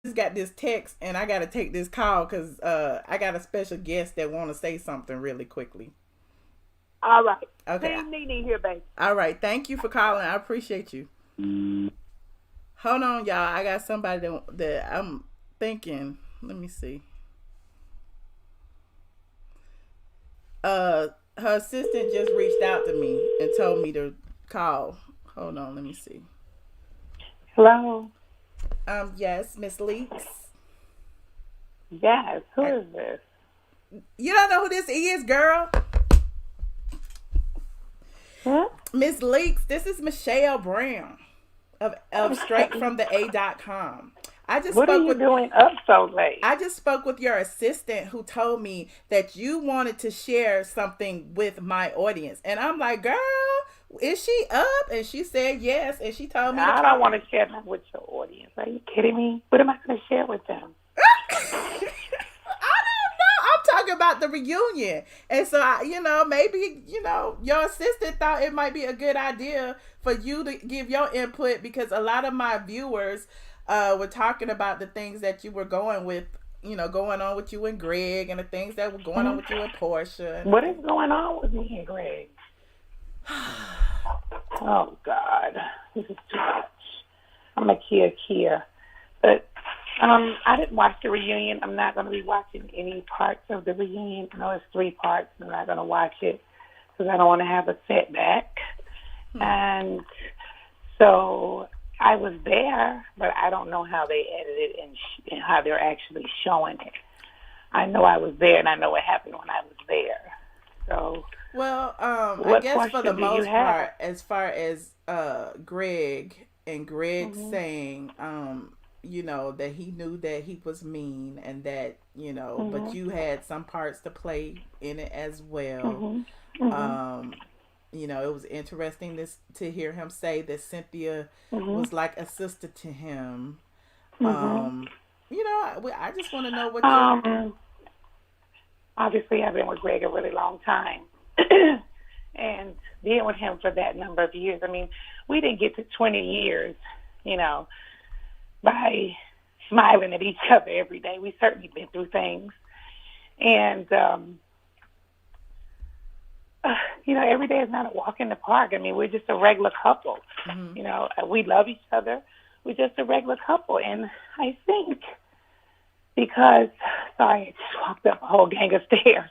just got this text and I got to take this call because I got a special guest that want to say something really quickly. All right. Okay. Team Nene here, baby. All right. Thank you for calling. I appreciate you. Hold on, y'all. I got somebody that I'm thinking. Let me see. Her assistant just reached out to me and told me to call. Hold on. Let me see. Hello. Yes, Miss Leakes. Yes. Who is this? You don't know who this is, girl? Huh? Miss Leakes, this is Michelle Brown of straight from the A.com. What are you doing up so late? I just spoke with your assistant who told me that you wanted to share something with my audience. And I'm like, girl, is she up? And she said yes. And she told me I don't want to share that with your audience. Are you kidding me? What am I going to share with them? I don't know. I'm talking about the reunion. And so, maybe, your assistant thought it might be a good idea for you to give your input because a lot of my viewers were talking about the things that you were going on with you and Greg and the things that were going on with you and Porsha. What is going on with me and Greg? Oh, God. This is too much. I'm a Kia. But I didn't watch the reunion. I'm not going to be watching any parts of the reunion. I know it's 3 parts. I'm not going to watch it because I don't want to have a setback. And so I was there, but I don't know how they edited and how they're actually showing it. I know I was there, and I know what happened when I was there. So, well, I guess for the most part, as far as Greg and Greg saying, that he knew that he was mean and that, but you had some parts to play in it as well. It was interesting to hear him say that Cynthia was like a sister to him. I just want to know what obviously I've been with Greg a really long time and being with him for that number of years. I mean, we didn't get to 20 years, by smiling at each other every day. We certainly been through things. And, every day is not a walk in the park. I mean, we're just a regular couple. We love each other. We're just a regular couple. And I think because, sorry, I just walked up a whole gang of stairs.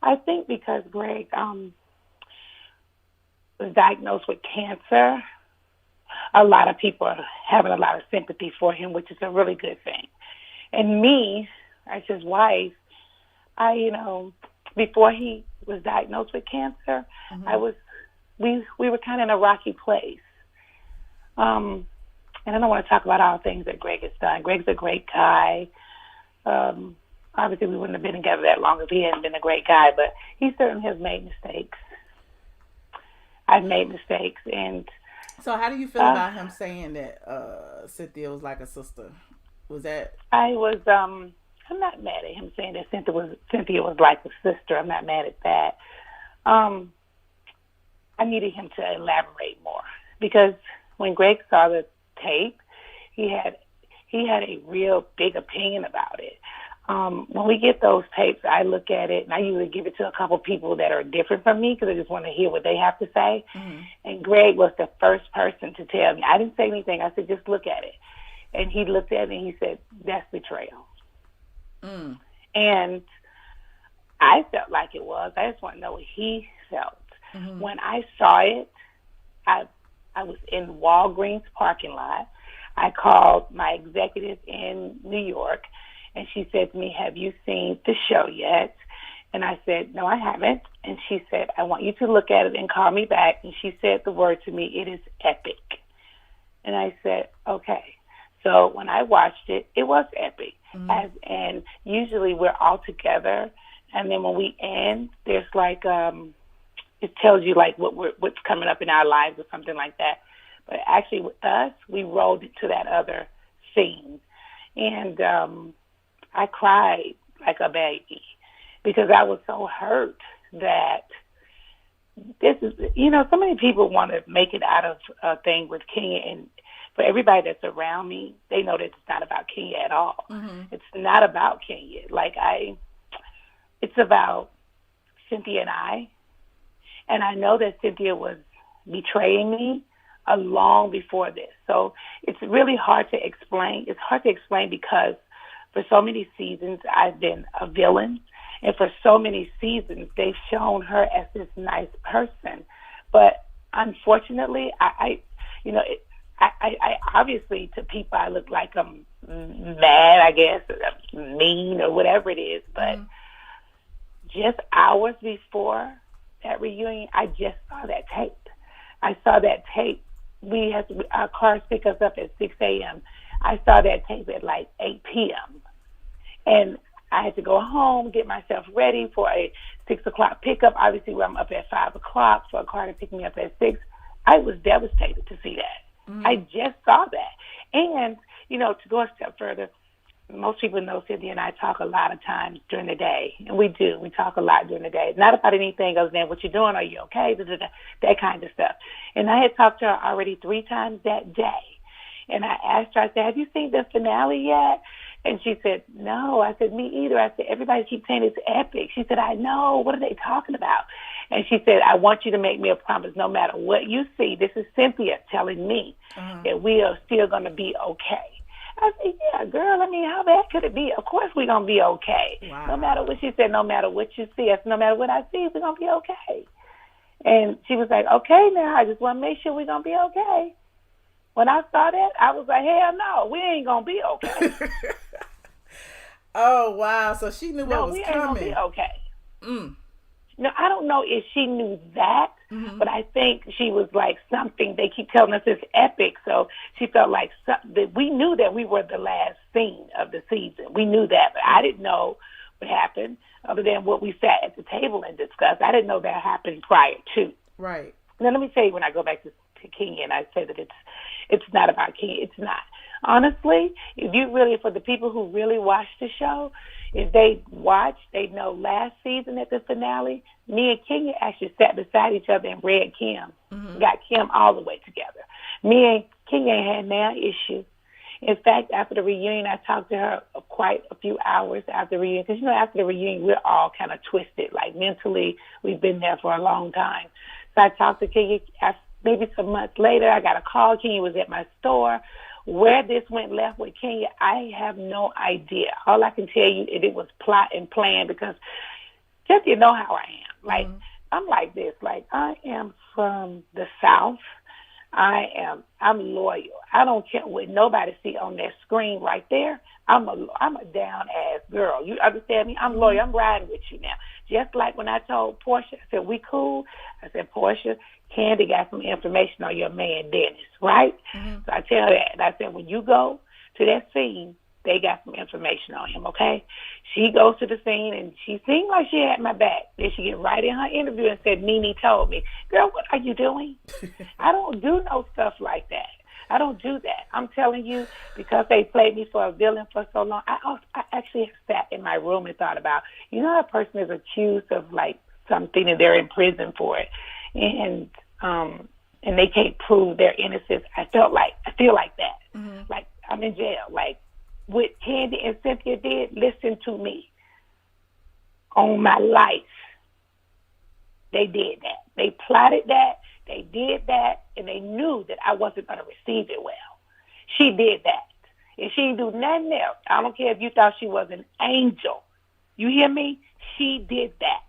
I think because Greg was diagnosed with cancer, a lot of people are having a lot of sympathy for him, which is a really good thing. And me, as his wife, before he was diagnosed with cancer, we were kind of in a rocky place. And I don't want to talk about all the things that Greg has done. Greg's a great guy. Obviously, we wouldn't have been together that long if he hadn't been a great guy, but he certainly has made mistakes. I've made mistakes. And so how do you feel about him saying that Cynthia was like a sister? Was that... I'm not mad at him saying that Cynthia was like a sister. I'm not mad at that. I needed him to elaborate more because when Greg saw the tape, he had a real big opinion about it. When we get those tapes, I look at it and I usually give it to a couple people that are different from me because I just want to hear what they have to say. And Greg was the first person to tell me. I didn't say anything. I said, just look at it. And he looked at it and he said, that's betrayal. And I felt like it was. I just want to know what he felt. When I saw it, I was in Walgreens parking lot. I called my executive in New York, and she said to me, have you seen the show yet? And I said, no, I haven't. And she said, I want you to look at it and call me back. And she said the word to me, it is epic. And I said, okay. So when I watched it, it was epic. And usually we're all together, and then when we end, there's like it tells you like what's coming up in our lives or something like that. But actually, with us, we rolled into that other scene, and I cried like a baby because I was so hurt that this is, so many people want to make it out of a thing with Kenya and for everybody that's around me, they know that it's not about Kenya at all. It's not about Kenya. It's about Cynthia and I know that Cynthia was betraying me long before this. So it's really hard to explain. It's hard to explain because for so many seasons I've been a villain, and for so many seasons they've shown her as this nice person. But unfortunately, I obviously to people I look like I'm mad, I guess, mean or whatever it is. But just hours before that reunion, I just saw that tape. I saw that tape. Our cars pick us up at 6 a.m. I saw that tape at like 8 p.m. And I had to go home, get myself ready for a 6 o'clock pickup. Obviously, I'm up at 5 o'clock for a car to pick me up at 6. I was devastated to see that. I just saw that. And, to go a step further, most people know Cynthia and I talk a lot of times during the day, and we do. We talk a lot during the day. Not about anything other than what you're doing, are you okay, that kind of stuff. And I had talked to her already 3 times that day. And I asked her, I said, have you seen the finale yet? And she said, no. I said, me either. I said, everybody keeps saying it's epic. She said, I know. What are they talking about? And she said, I want you to make me a promise no matter what you see. This is Cynthia telling me that we are still going to be okay. I said, yeah, girl, how bad could it be? Of course we're going to be okay. Wow. No matter what she said, no matter what you see. I said, no matter what I see, we're going to be okay. And she was like, okay, now I just want to make sure we're going to be okay. When I saw that, I was like, hell no, we ain't going to be okay. Oh, wow. So she knew what was coming. No, we ain't going to be okay. No, I don't know if she knew that, but I think she was like something. They keep telling us it's epic, so she felt like we knew that we were the last scene of the season. We knew that, but I didn't know what happened other than what we sat at the table and discussed. I didn't know that happened prior to. Right. Now, let me tell you, when I go back to Kenya and I say that it's not about Kenya, it's not. Honestly, for the people who really watch the show, if they watch, they know last season at the finale, me and Kenya actually sat beside each other and read Kim. Got Kim all the way together. Me and Kenya had no issue. In fact, after the reunion, I talked to her quite a few hours after the reunion. Because, after the reunion, we're all kind of twisted. Like, mentally, we've been there for a long time. So I talked to Kenya. Maybe some months later, I got a call. Kenya was at my store. Where this went left with Kenya, I have no idea. All I can tell you is it was plot and plan because just you know how I am. Like, I'm like this. Like, I am from the South. I'm loyal. I don't care what nobody see on that screen right there. I'm a down ass girl. You understand me? I'm loyal. I'm riding with you now. Just like when I told Porsha, I said, we cool. I said, Porsha, Kandi got some information on your man, Dennis, right? So I tell her that. And I said, when you go to that scene, they got some information on him, okay? She goes to the scene, and she seemed like she had my back. Then she get right in her interview and said, Nene told me. Girl, what are you doing? I don't do no stuff like that. I don't do that. I'm telling you, because they played me for a villain for so long, I actually sat in my room and thought about, a person is accused of, like, something and they're in prison for it. And they can't prove their innocence. I feel like that. Like, I'm in jail. Like, what Kandi and Cynthia did, listen to me. On my life, they did that. They plotted that. They did that, and they knew that I wasn't going to receive it well. She did that. And she didn't do nothing else. I don't care if you thought she was an angel. You hear me? She did that.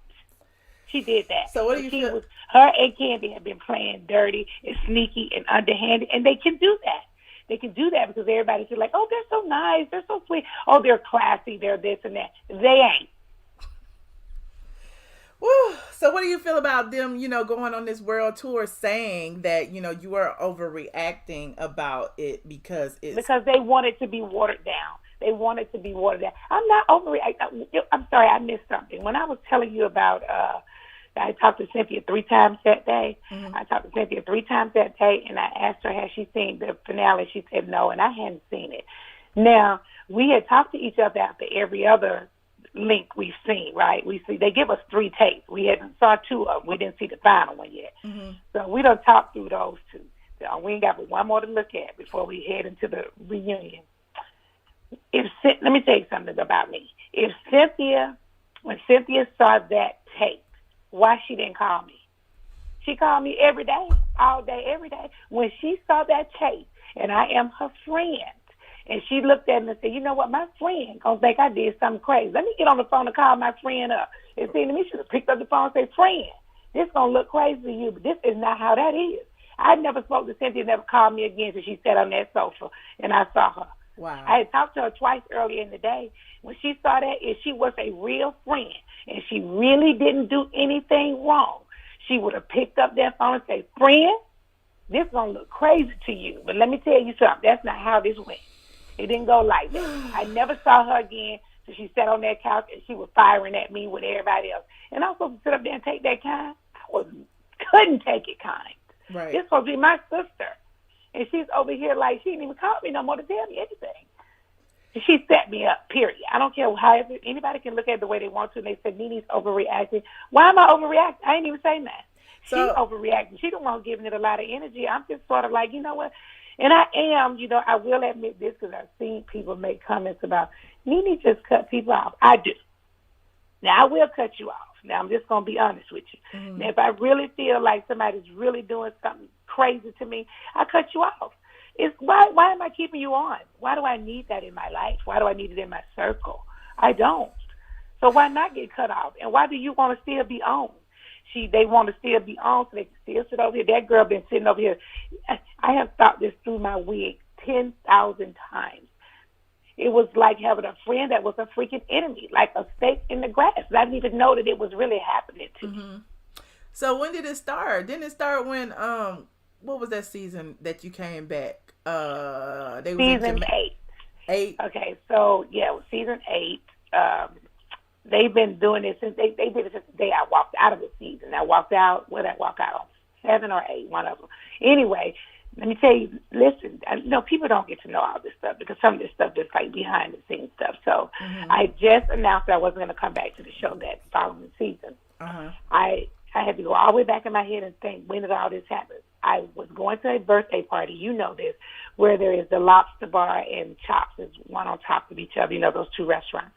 She did that. So what do you feel? Her and Kandi have been playing dirty and sneaky and underhanded, and they can do that. They can do that because everybody feels like, oh, they're so nice, they're so sweet, oh, they're classy, they're this and that. They ain't. Woo. So what do you feel about them, going on this world tour saying that, you were overreacting about it because they want it to be watered down. They want it to be watered down. I'm not overreacting. I'm sorry, I missed something. When I was telling you about I talked to Cynthia 3 times that day. I talked to Cynthia 3 times that day, and I asked her, has she seen the finale? She said no, and I hadn't seen it. Now, we had talked to each other after every other link we've seen, right? They give us 3 tapes. We hadn't saw 2 of them. We didn't see the final one yet. So we don't talk through those 2. we ain't got but one more to look at before we head into the reunion. Let me tell you something about me. When Cynthia saw that tape, why she didn't call me? She called me every day, all day, every day. When she saw that tape, and I am her friend, and she looked at me and said, you know what, my friend gonna think I did something crazy. Let me get on the phone and call my friend up. It seemed to me she should have picked up the phone and said, friend, this gonna look crazy to you, but this is not how that is. I never spoke to Cynthia, never called me again until she sat on that sofa and I saw her. Wow. I had talked to her twice earlier in the day. When she saw that, if she was a real friend and she really didn't do anything wrong, she would have picked up that phone and said, friend, this gonna look crazy to you. But let me tell you something, that's not how this went. It didn't go like that. I never saw her again. So she sat on that couch and she was firing at me with everybody else. And I was supposed to sit up there and take that kind. Couldn't take it kind. Right. This supposed to be my sister. And she's over here like she didn't even call me no more to tell me anything. She set me up, period. I don't care how anybody can look at it the way they want to and they say Nene's overreacting. Why am I overreacting? I ain't even saying that. She's overreacting. She don't want to give it a lot of energy. I'm just sort of like, you know what? And I am, I will admit this because I've seen people make comments about Nene just cut people off. I do. Now, I will cut you off. Now, I'm just going to be honest with you. Mm-hmm. Now, if I really feel like somebody's really doing something crazy to me, I cut you off. It's why am I keeping you on? Why do I need that in my life? Why do I need it in my circle? I don't. So why not get cut off? And why do you want to still be on? They want to still be on so they can still sit over here. That girl been sitting over here. I have thought this through my wig 10,000 times. It was like having a friend that was a freaking enemy, like a stake in the grass. I didn't even know that it was really happening to me. So when did it start? Didn't it start when, what was that season that you came back? Season 8. Okay, so, yeah, season 8. They've been doing this since they did it since the day I walked out of the season. I walked out, what did I walk out on? 7 or 8, one of them. Anyway, let me tell you, listen, people don't get to know all this stuff because some of this stuff is like behind the scenes stuff. So I just announced that I wasn't going to come back to the show that following season. I had to go all the way back in my head and think, when did all this happen? I was going to a birthday party, you know this, where there is the Lobster Bar and Chops is one on top of each other, those two restaurants.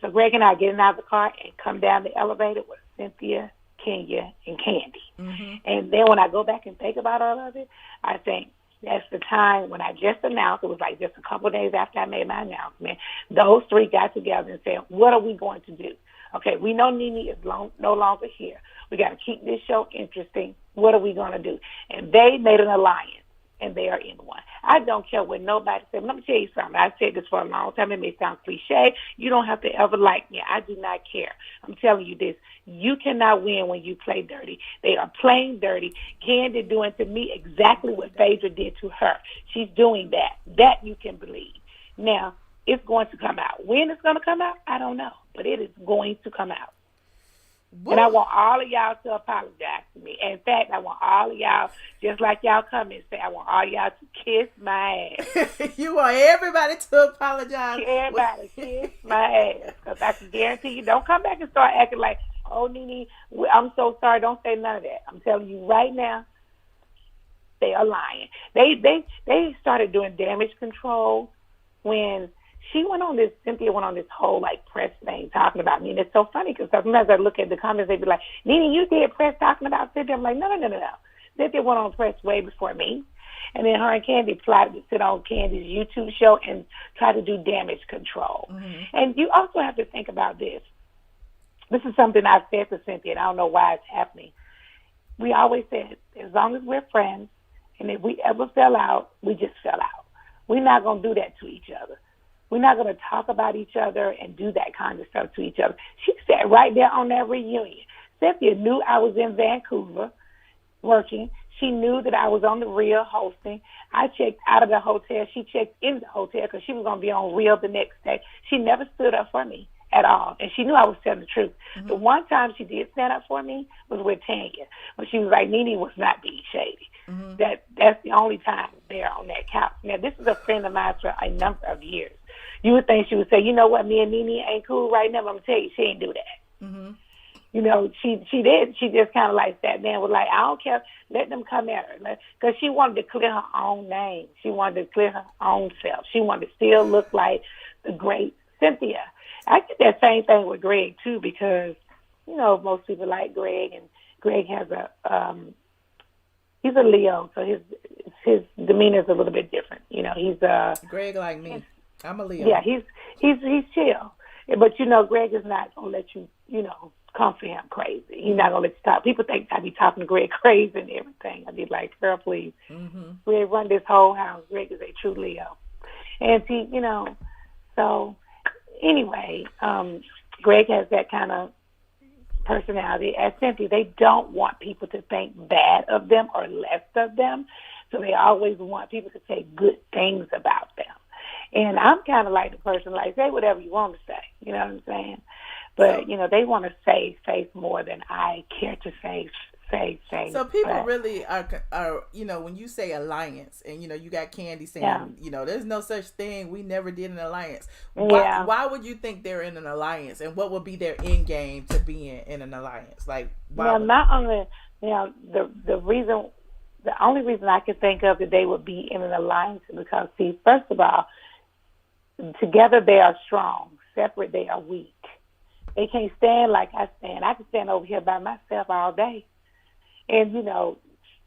So Greg and I getting out of the car and come down the elevator with Cynthia, Kenya, and Kandi. And then when I go back and think about all of it, I think that's the time when I just announced, it was like just a couple of days after I made my announcement, those three got together and said, what are we going to do? Okay, we know Nene is no longer here. We got to keep this show interesting. What are we going to do? And they made an alliance, and they are in one. I don't care what nobody said. Let me tell you something. I've said this for a long time. It may sound cliche. You don't have to ever like me. I do not care. I'm telling you this. You cannot win when you play dirty. They are playing dirty. Kandi doing to me exactly what Phaedra did to her. She's doing that. That you can believe. Now, it's going to come out. When it's going to come out, I don't know. But it is going to come out. What? And I want all of y'all to apologize to me. In fact, I want all of y'all, just like y'all come and say, I want all y'all to kiss my ass. You want everybody to apologize? Everybody kiss my ass. Because I can guarantee you, don't come back and start acting like, oh, Nene, I'm so sorry. Don't say none of that. I'm telling you right now, they are lying. They started doing damage control when Cynthia went on this whole press thing talking about me. And it's so funny because sometimes I look at the comments, they'd be like, Nene, you did press talking about Cynthia. I'm like, no. Cynthia went on press way before me. And then her and Kandi plotted to sit on Kandi's YouTube show and try to do damage control. And you also have to think about this. This is something I've said to Cynthia, and I don't know why it's happening. We always said, as long as we're friends, and if we ever fell out, we just fell out. We're not going to do that to each other. We're not going to talk about each other and do that kind of stuff to each other. She sat right there on that reunion. Cynthia knew I was in Vancouver working. She knew that I was on the Real hosting. I checked out of the hotel. She checked in the hotel because she was going to be on Real the next day. She never stood up for me at all. And she knew I was telling the truth. The one time she did stand up for me was with Tanya, when she was like, Nene was not being shady. That's the only time there on that couch. Now, this is a friend of mine for a number of years. You would think she would say, you know what, me and Nene ain't cool right now, but I'm going to tell you, she ain't do that. she did. She just kind of like sat there and was like, I don't care. Let them come at her. Because she wanted to clear her own name. She wanted to clear her own self. She wanted to still look like the great Cynthia. I did that same thing with Greg, too, because, most people like Greg, and Greg has he's a Leo, so his demeanor is a little bit different. He's Greg like me. I'm a Leo. Yeah, he's chill. But, Greg is not going to let you, come for him crazy. He's not going to let you talk. People think I be talking to Greg crazy and everything. I be like, girl, please. Mm-hmm. Greg run this whole house. Greg is a true Leo. And see, so anyway, Greg has that kind of personality. As Cynthia, they don't want people to think bad of them or less of them. So they always want people to say good things about them. And I'm kind of like the person, like, say whatever you want to say. You know what I'm saying? But, they want to save face more than I care to save face. So people really are, when you say alliance, and, you got Kandi saying, there's no such thing. We never did an alliance. Why would you think they're in an alliance? And what would be their end game to being in an alliance? Like, why the only reason I can think of that they would be in an alliance is because, see, first of all, together they are strong. Separate, they are weak. They can't stand like I stand. I can stand over here by myself all day and,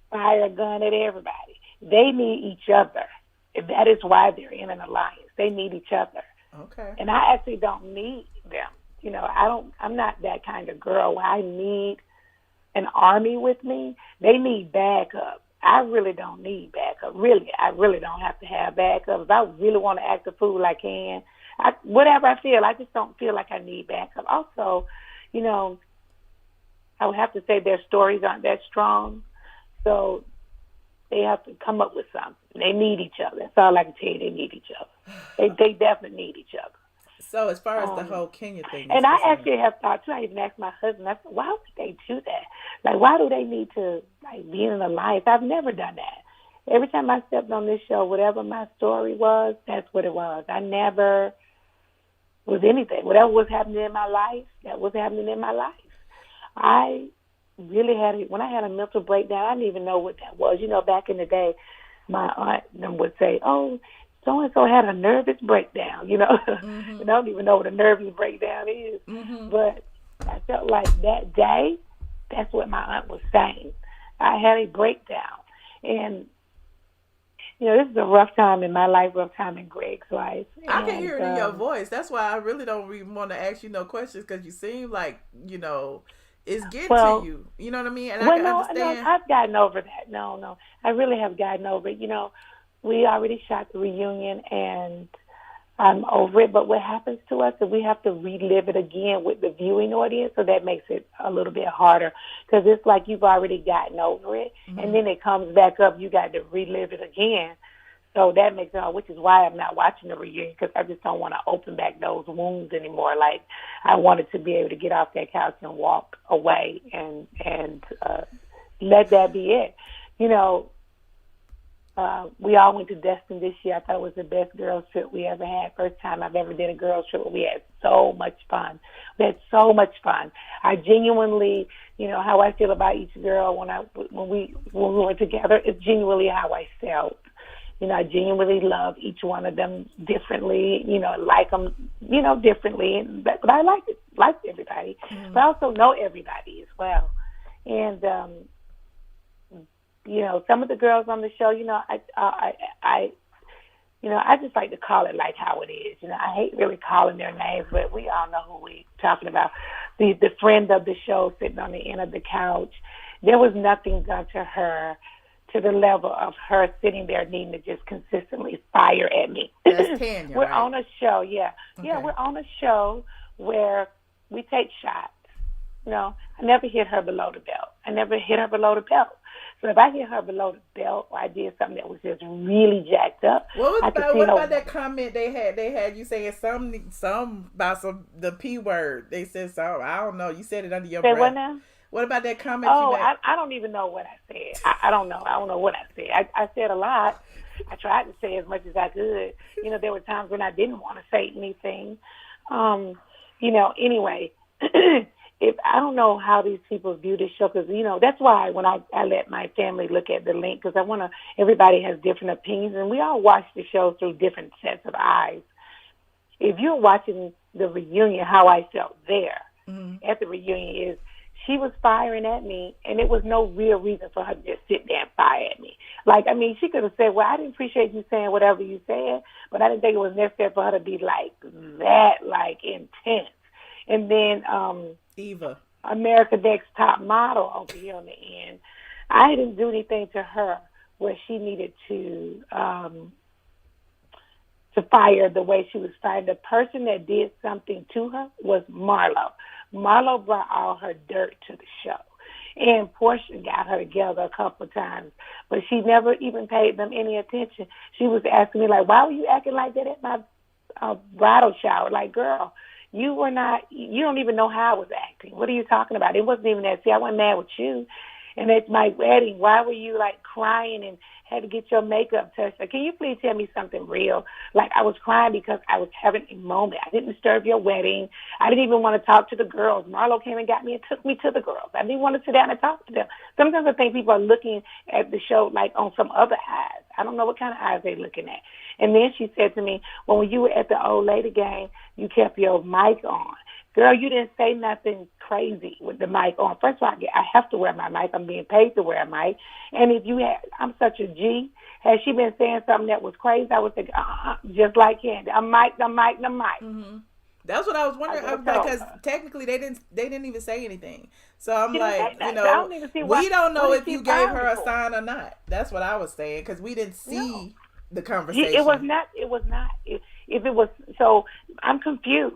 fire a gun at everybody. They need each other. And that is why they're in an alliance. They need each other. Okay. And I actually don't need them. I'm not that kind of girl where I need an army with me. They need backup. I really don't need backup. Really, I really don't have to have backup. If I really want to act a fool, I can. Whatever I feel, I just don't feel like I need backup. Also, I would have to say their stories aren't that strong, so they have to come up with something. They need each other. That's all I can tell you. They need each other. They definitely need each other. So as far as the whole Kenya thing, and I actually have thought too. I even asked my husband. I said, "Why would they do that? Like, why do they need to be in an alliance?" I've never done that. Every time I stepped on this show, whatever my story was, that's what it was. I never was anything. Whatever was happening in my life, that was happening in my life. I really when I had a mental breakdown, I didn't even know what that was. Back in the day, my aunt would say, "Oh, so-and-so had a nervous breakdown," Mm-hmm. And I don't even know what a nervous breakdown is. Mm-hmm. But I felt like that day, that's what my aunt was saying. I had a breakdown. And, this is a rough time in my life, rough time in Greg's life. I can hear it in your voice. That's why I really don't even want to ask you no questions, because you seem like, it's getting to you. You know what I mean? And I can understand. No, I've gotten over that. No. I really have gotten over it. We already shot the reunion, and I'm over it. But what happens to us is we have to relive it again with the viewing audience, so that makes it a little bit harder, because it's like you've already gotten over it, mm-hmm. and then it comes back up. You got to relive it again. So that makes it hard, which is why I'm not watching the reunion, because I just don't want to open back those wounds anymore. Like, I wanted to be able to get off that couch and walk away and let that be it. We all went to Destin this year. I thought it was the best girls trip we ever had. First time I've ever did a girls trip. We had so much fun. I genuinely, how I feel about each girl when we were together, it's genuinely how I felt. I genuinely love each one of them differently. Like them, differently. But I liked everybody. Mm-hmm. But I also know everybody as well. And some of the girls on the show, I just like to call it like how it is. I hate really calling their names, but we all know who we're talking about. The friend of the show sitting on the end of the couch, there was nothing done to her to the level of her sitting there needing to just consistently fire at me. That's Tanya, We're right? on a show, yeah. Okay. Yeah, we're on a show where we take shots. I never hit her below the belt. So if I hit her below the belt, or I did something that was just really jacked up, what about that comment they had you saying some about the P word? They said something. I don't know. You said it under your breath. What now? What about that comment? Oh, I don't even know what I said. I don't know. I don't know what I said. I said a lot. I tried to say as much as I could. There were times when I didn't want to say anything. Anyway. if I don't know how these people view this show, because, you know, that's why when I let my family look at the link, because I want to, everybody has different opinions, and we all watch the show through different sets of eyes. If you're watching the reunion, how I felt there at the reunion is she was firing at me, and it was no real reason for her to just sit there and fire at me. Like, I mean, she could have said, well, I didn't appreciate you saying whatever you said, but I didn't think it was necessary for her to be like that, like intense. And then Eva, America Next Top Model over here on the end, I didn't do anything to her where she needed to fire the way she was fired. The person that did something to her was Marlo. Marlo brought all her dirt to the show. And Porsha got her together a couple of times, but she never even paid them any attention. She was asking me, like, why were you acting like that at my bridal shower? Like, girl, you don't even know how I was acting. What are you talking about? It wasn't even that. See, I wasn't mad with you. And at my wedding, why were you, like, crying and had to get your makeup touched? Like, can you please tell me something real? Like, I was crying because I was having a moment. I didn't disturb your wedding. I didn't even want to talk to the girls. Marlo came and got me and took me to the girls. I didn't want to sit down and talk to them. Sometimes I think people are looking at the show, like, on some other eyes. I don't know what kind of eyes they're looking at. And then she said to me, well, when you were at the old lady game, you kept your mic on. Girl, you didn't say nothing crazy with the mic on. First of all, I have to wear my mic. I'm being paid to wear a mic. And if you had, I'm such a G. Had she been saying something that was crazy, I would think, just like Kandi. I'm mic. Mm-hmm. That's what I was wondering. Because technically they didn't even say anything. So I'm like, you know, we don't know if you gave her a sign or not. That's what I was saying, because we didn't see the conversation. It was not. If it was, so I'm confused.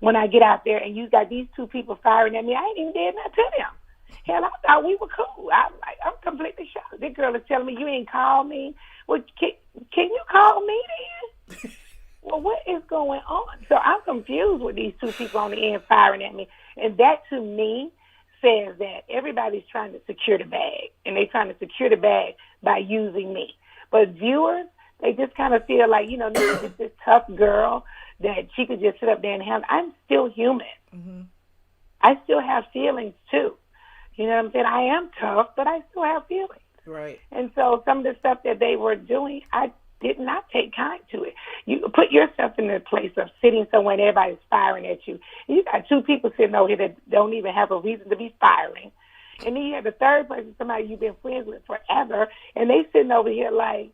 When I get out there and you got these two people firing at me, I ain't even did nothing to them. Hell, I thought we were cool. I'm completely shocked. This girl is telling me you ain't called me. Well, can you call me then? Well, what is going on? So I'm confused with these two people on the end firing at me. And that, to me, says that everybody's trying to secure the bag. And they're trying to secure the bag by using me. But viewers, they just kind of feel like, you know, this tough girl that she could just sit up there and handle. I'm still human. Mm-hmm. I still have feelings, too. You know what I'm saying? I am tough, but I still have feelings. Right. And so some of the stuff that they were doing, I did not take kind to it. You put yourself in the place of sitting somewhere and everybody's firing at you. And you got two people sitting over here that don't even have a reason to be firing. And then you have the third person, somebody you've been friends with forever, and they sitting over here like,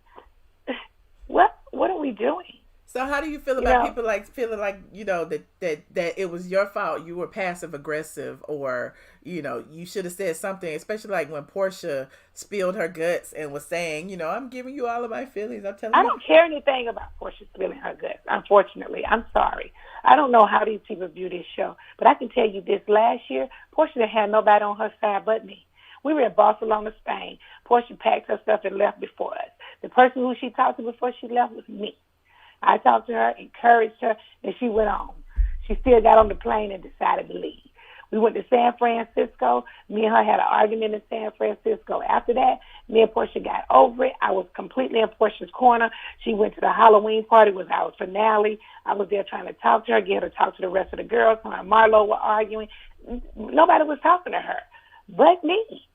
what are we doing? So how do you feel about people like feeling like, you know, that it was your fault, you were passive aggressive, or, you know, you should have said something, especially like when Porsha spilled her guts and was saying, you know, I'm giving you all of my feelings. I'm telling you. I don't care anything about Porsha spilling her guts, unfortunately. I'm sorry. I don't know how these people view this show, but I can tell you this: last year, Porsha didn't have nobody on her side but me. We were in Barcelona, Spain. Porsha packed her stuff and left before us. The person who she talked to before she left was me. I talked to her, encouraged her, and she went on. She still got on the plane and decided to leave. We went to San Francisco. Me and her had an argument in San Francisco. After that, me and Porsha got over it. I was completely in Porsha's corner. She went to the Halloween party. It was our finale. I was there trying to talk to her, get her to talk to the rest of the girls. Her and Marlo were arguing. Nobody was talking to her but me.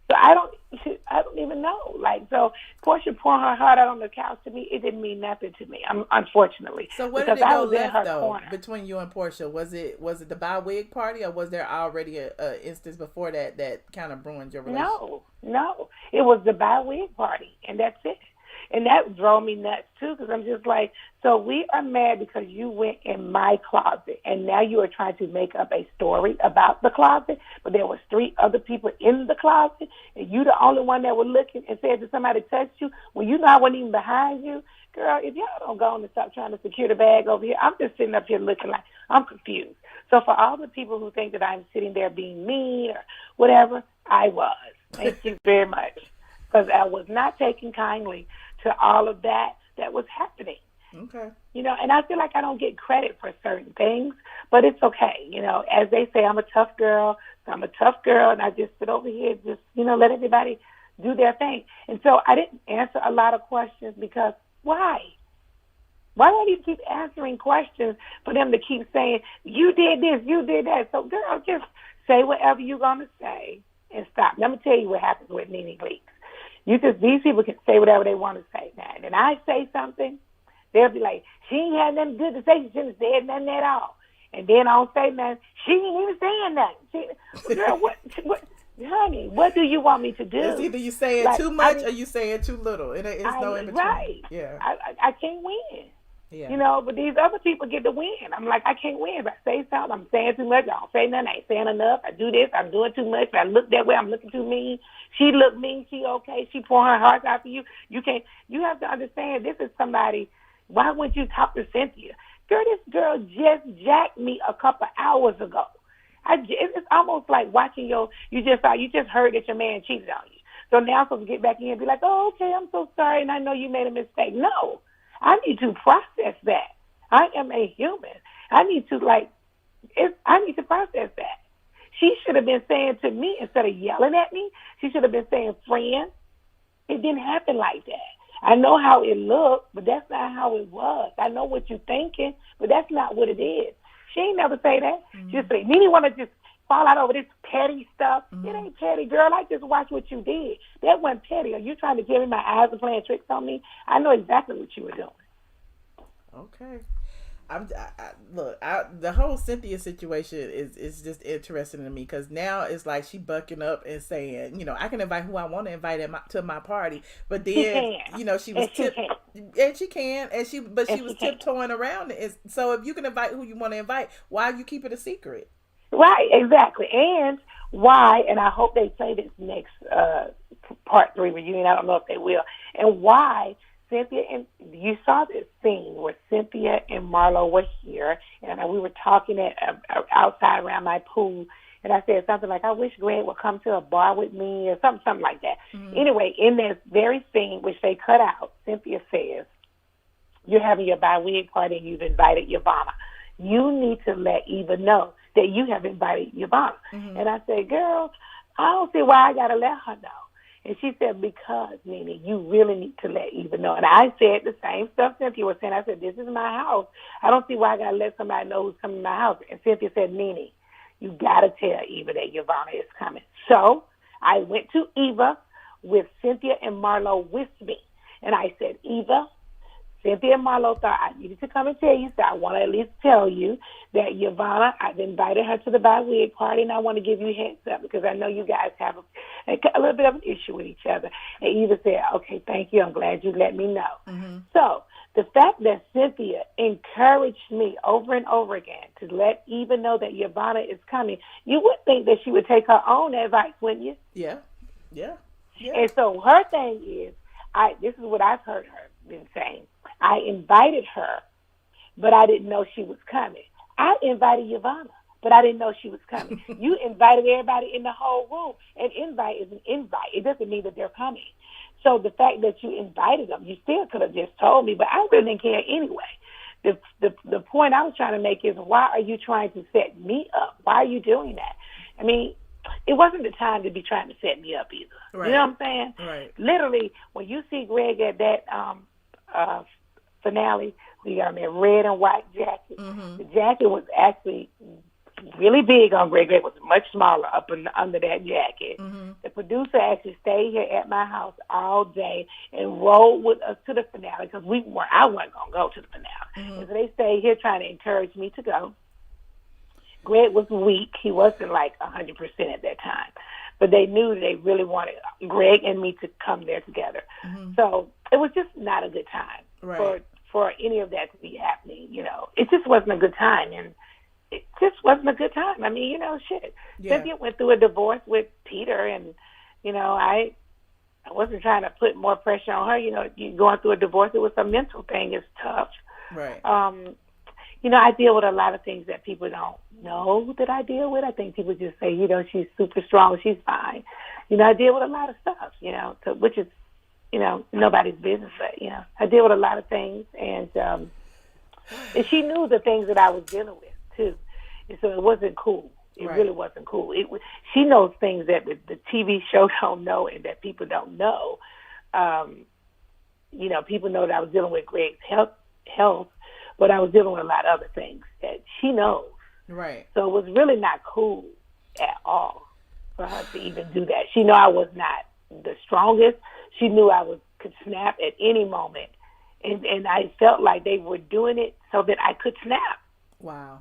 So I don't even know. Like, so Porsha pouring her heart out on the couch to me, it didn't mean nothing to me, unfortunately. So what did it go left, though, between you and Porsha? Was it the buy wig party, or was there already a instance before that kind of ruined your relationship? No. It was the buy wig party, and that's it. And that drove me nuts, too, because I'm just like, so we are mad because you went in my closet, and now you are trying to make up a story about the closet, but there was 3 other people in the closet, and you the only one that was looking and said that somebody touched you when you know I wasn't even behind you. Girl, if y'all don't go on and stop trying to secure the bag over here, I'm just sitting up here looking like I'm confused. So for all the people who think that I'm sitting there being mean or whatever, I was. Thank you very much. Because I was not taking kindly to all of that was happening. Okay. You know, and I feel like I don't get credit for certain things, but it's okay. You know, as they say, I'm a tough girl, and I just sit over here, just, you know, let everybody do their thing. And so I didn't answer a lot of questions because why? Why do you keep answering questions for them to keep saying, you did this, you did that? So, girl, just say whatever you're going to say and stop. Let me tell you what happens with Nene Leakes. These people can say whatever they want to say now. And I say something, they'll be like, she ain't had nothing good to say. She shouldn't have said nothing at all. And then I don't say nothing. She ain't even saying nothing. Girl, what, honey, what do you want me to do? It's either you saying too much or you saying too little. It's no in between. Right. Yeah. I can't win. Yeah. You know, but these other people get to win. I'm like, I can't win. If I say something, I'm saying too much. I don't say nothing. I ain't saying enough. I do this. I'm doing too much. If I look that way, I'm looking too mean. She look mean. She okay. She pouring her heart out for you. You have to understand, this is somebody. Why wouldn't you talk to Cynthia? Girl, this girl just jacked me a couple hours ago. It's almost like watching you just heard that your man cheated on you. So now I'm supposed to get back in and be like, oh, okay, I'm so sorry, and I know you made a mistake. No, I need to process that. I am a human. I need to process that. She should have been saying to me, instead of yelling at me, she should have been saying, friend, it didn't happen like that. I know how it looked, but that's not how it was. I know what you're thinking, but that's not what it is. She ain't never say that. Mm-hmm. She say, Nene want to just fall out over this petty stuff. Mm-hmm. It ain't petty, girl. I just watched what you did. That wasn't petty. Are you trying to tell me my eyes are playing tricks on me? I know exactly what you were doing. Okay. The whole Cynthia situation is just interesting to me, because now it's like she bucking up and saying, I can invite who I want to invite to my party, but then she was tiptoeing around it. So if you can invite who you want to invite, why you keep it a secret? Right, exactly. And why? And I hope they play this next part 3 reunion. I don't know if they will. And why? Cynthia, and you saw this scene where Cynthia and Marlo were here, and we were talking outside around my pool, and I said something like, I wish Greg would come to a bar with me, or something like that. Mm-hmm. Anyway, in this very scene, which they cut out, Cynthia says, you're having your bi-week party and you've invited Yvonne. You need to let Eva know that you have invited Yvonne. Mm-hmm. And I said, girl, I don't see why I got to let her know. And she said, because, Nene, you really need to let Eva know. And I said the same stuff Cynthia was saying. I said, this is my house. I don't see why I got to let somebody know who's coming to my house. And Cynthia said, Nene, you got to tell Eva that Yvonne is coming. So I went to Eva with Cynthia and Marlo with me. And I said, Eva, Cynthia and Marlo thought I needed to come and tell you, so I want to at least tell you that Yvonne, I've invited her to the bi-week party, and I want to give you a heads up because I know you guys have a little bit of an issue with each other. And Eva said, okay, thank you. I'm glad you let me know. Mm-hmm. So the fact that Cynthia encouraged me over and over again to let Eva know that Yvonne is coming, you would think that she would take her own advice, wouldn't you? Yeah. And so her thing is, this is what I've heard her been saying. I invited her, but I didn't know she was coming. I invited Yvonne, but I didn't know she was coming. You invited everybody in the whole room. An invite is an invite. It doesn't mean that they're coming. So the fact that you invited them, you still could have just told me, but I really didn't care anyway. The point I was trying to make is, why are you trying to set me up? Why are you doing that? I mean, it wasn't the time to be trying to set me up either. Right. You know what I'm saying? Right. Literally, when you see Greg at that finale, we got on that red and white jacket. Mm-hmm. The jacket was actually really big on Greg. Greg was much smaller under that jacket. Mm-hmm. The producer actually stayed here at my house all day and rode with us to the finale because I wasn't going to go to the finale. Mm-hmm. And so they stayed here trying to encourage me to go. Greg was weak. He wasn't like 100% at that time. But they knew they really wanted Greg and me to come there together. Mm-hmm. So it was just not a good time for any of that to be happening. It just wasn't a good time. And it just wasn't a good time. I mean, shit. Yeah. Cynthia went through a divorce with Peter, and, I wasn't trying to put more pressure on her. You going through a divorce, it was a mental thing. It's tough. Right. I deal with a lot of things that people don't know that I deal with. I think people just say, she's super strong, she's fine. I deal with a lot of stuff, which is, nobody's business, but, I deal with a lot of things, and she knew the things that I was dealing with, too. And so it wasn't cool. It really wasn't cool. She knows things that the TV show don't know and that people don't know. People know that I was dealing with Greg's health health, but I was dealing with a lot of other things that she knows. Right. So it was really not cool at all for her to even do that. She knew I was not the strongest. She knew I could snap at any moment. And I felt like they were doing it so that I could snap. Wow.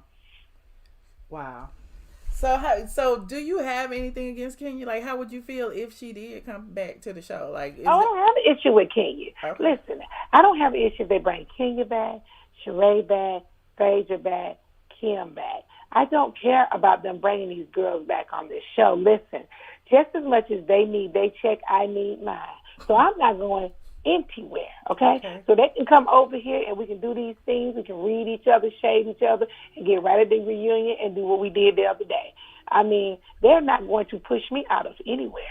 So do you have anything against Kenya? Like, how would you feel if she did come back to the show? Like, I don't have an issue with Kenya. Okay. Listen, I don't have an issue if they bring Kenya back, Sheree back, Phaedra back, Kim back. I don't care about them bringing these girls back on this show. Listen, just as much as they need their check, I need mine. So I'm not going anywhere, okay? So they can come over here and we can do these things. We can read each other, shade each other, and get right at the reunion and do what we did the other day. I mean, they're not going to push me out of anywhere.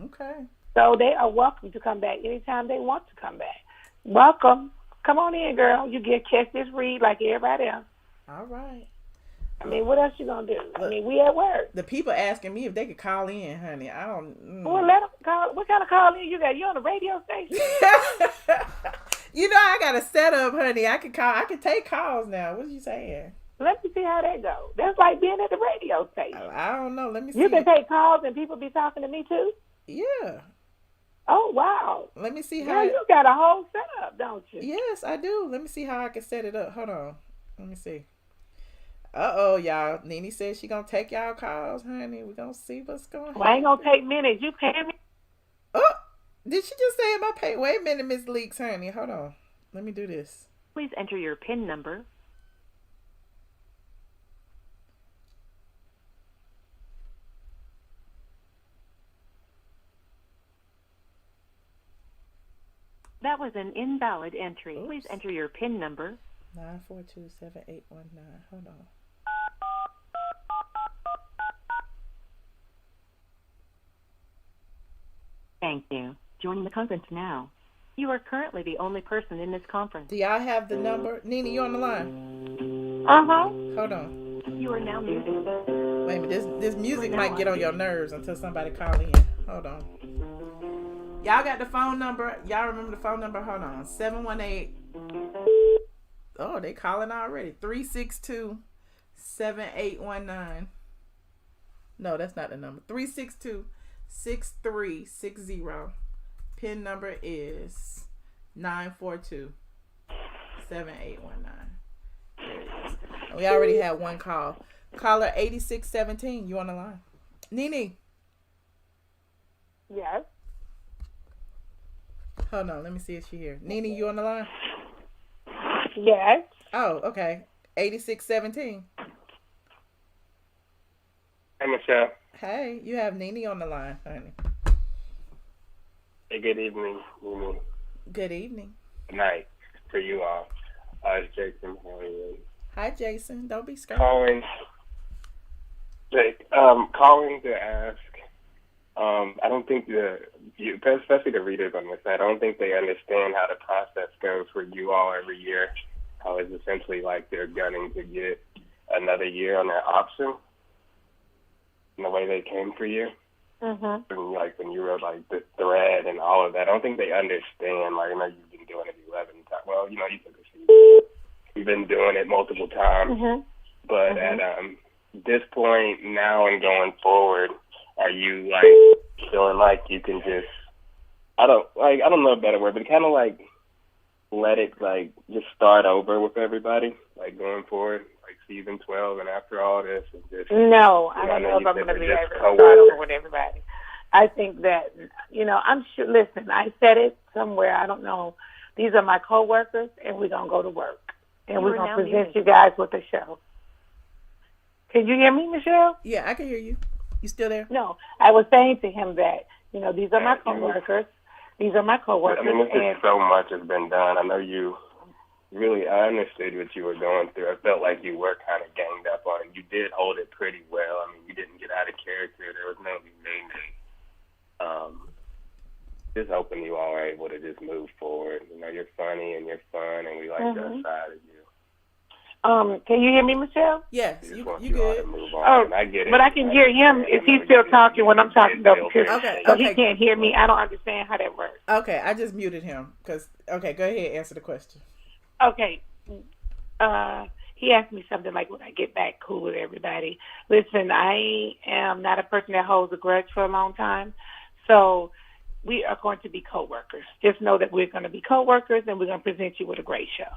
Okay. So they are welcome to come back anytime they want to come back. Welcome. Come on in, girl. You catch this read like everybody else. All right. I mean, what else you gonna do? I mean, we at work. The people asking me if they could call in, honey. I don't. Well, let them call. What kind of call in you got? You on the radio station? You know, I got a setup, honey. I can call. I can take calls now. What are you saying? Let me see how that goes. That's like being at the radio station. I don't know. Let me see. You can take calls and people be talking to me too? Yeah. Oh, wow. Let me see how. Girl, you got a whole setup, don't you? Yes, I do. Let me see how I can set it up. Hold on. Let me see. Uh-oh, y'all. Nene said she gonna take y'all calls, honey. We gonna see what's going on. Well, I ain't gonna take minutes. You pay me. Oh, did she just say my pay? Wait a minute, Miss Leakes, honey. Hold on. Let me do this. Please enter your PIN number. That was an invalid entry. Oops. Please enter your PIN number. 9427819. Hold on. Thank you. Joining the conference now. You are currently the only person in this conference. Do y'all have the number? Nene, you on the line? Uh-huh. Hold on. You are now muted. Wait a minute. This music might get on your nerves until somebody call in. Hold on. Y'all got the phone number? Y'all remember the phone number? Hold on. 718. Oh, they calling already. 362-7819. No, that's not the number. 362-6360. PIN number is 942-7819. There it is. We already had one call. Caller 8617. You on the line? Nene. Yes. Hold on. Let me see if she here. Nene, you on the line? Yes. Oh, okay. 8617. Hey, Michelle. Hey, you have Nene on the line, honey. Hey, good evening, Nene. Good evening. Good night for you all. It's Jason. How are you? Hi, Jason. Don't be scared. Calling to ask. I don't think especially the readers on this side, I don't think they understand how the process goes for you all every year. How it's essentially like they're gunning to get another year on their option. And the way they came for you. Mm-hmm. And like when you wrote like the thread and all of that, I don't think they understand. Like I know you've been doing it 11 times. Well, you know you took a season. You've been doing it multiple times. Mm-hmm. But at this point now and going forward, are you like feeling like you can just I don't know a better word, but kind of like let it like just start over with everybody, like going forward, like season 12 and after all this and just No, I don't know if I'm going to be able to start over with everybody. I think that, I'm sure, listen, I said it somewhere, I don't know. These are my coworkers, and we're going to go to work. And we're going to present you guys with a show. Can you hear me, Michelle? Yeah, I can hear you. You still there? No, I was saying to him that, these are my coworkers. These are my coworkers. I mean, it's just so much has been done. I know you really, I understood what you were going through. I felt like you were kind of ganged up on it. You did hold it pretty well. I mean, you didn't get out of character. There was no meaning. Just hoping you all are able to just move forward. You're funny and you're fun, and we like that side of you. Can you hear me, Michelle? Yes, you good. Oh, I get it. But I can hear him if he's still talking when I'm talking though, because so he Okay. can't hear me. I don't understand how that works. Okay, I just muted him because. Okay, go ahead. Answer the question. Okay. He asked me something like, when I get back, cool with everybody. Listen, I am not a person that holds a grudge for a long time. So we are going to be co-workers. Just know that we're going to be co-workers, and we're going to present you with a great show.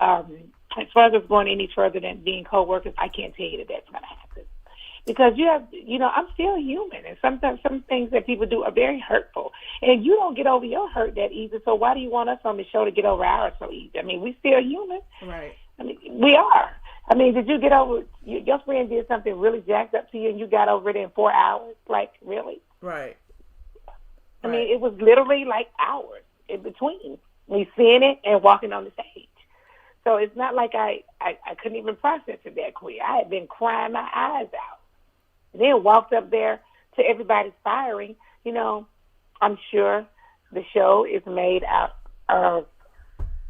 As far as going any further than being co-workers, I can't tell you that that's going to happen. Because I'm still human, and sometimes some things that people do are very hurtful. And you don't get over your hurt that easy, so why do you want us on the show to get over ours so easy? I mean, we still human. Right. I mean, we are. I mean, did you get over, your friend did something really jacked up to you and you got over it in 4 hours? Like, really? Right. I mean, it was literally like hours in between me seeing it and walking on the stage. So it's not like I couldn't even process it that quick. I had been crying my eyes out. And then walked up there to everybody's firing. I'm sure the show is made out of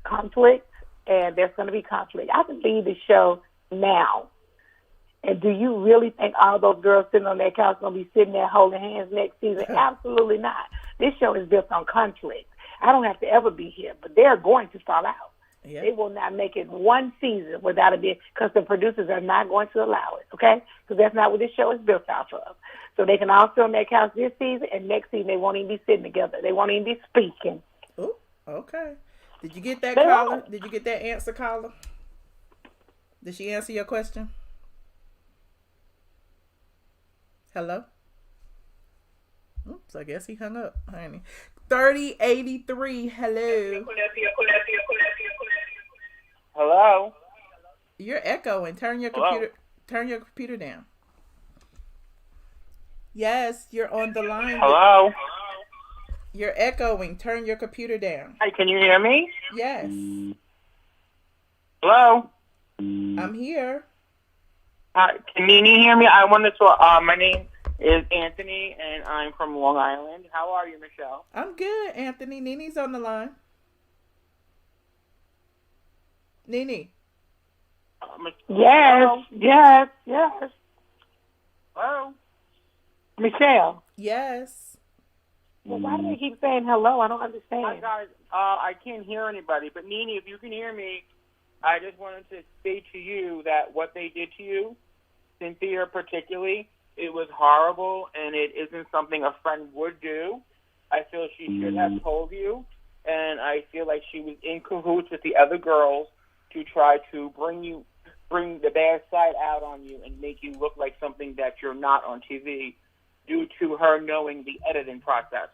conflict, and there's going to be conflict. I can leave the show now. And do you really think all those girls sitting on that couch are going to be sitting there holding hands next season? Absolutely not. This show is built on conflict. I don't have to ever be here, but they're going to fall out. Yep. They will not make it one season without a bit, because the producers are not going to allow it, okay? Because that's not what this show is built off of. So they can all sit on their couch this season, and next season they won't even be sitting together. They won't even be speaking. Oh, okay. Did you get that caller? Did you get that answer, caller? Did she answer your question? Hello? Oops, I guess he hung up, honey. 3083, hello. Hello? You're echoing. Turn your computer down. Yes, you're on the line. Hello? You're echoing. Turn your computer down. Hi, can you hear me? Yes. Hello? I'm here. Can Nene hear me? I wanted to, my name is Anthony, and I'm from Long Island. How are you, Michelle? I'm good, Anthony. Nene's on the line. Nene. Yes. Hello? Michelle. Yes. Well, why do they keep saying hello? I don't understand. Hi, guys. I can't hear anybody, but Nene, if you can hear me, I just wanted to say to you that what they did to you, Cynthia particularly, it was horrible, and it isn't something a friend would do. I feel she should have told you, and I feel like she was in cahoots with the other girls to try to bring the bad side out on you and make you look like something that you're not on TV, due to her knowing the editing process.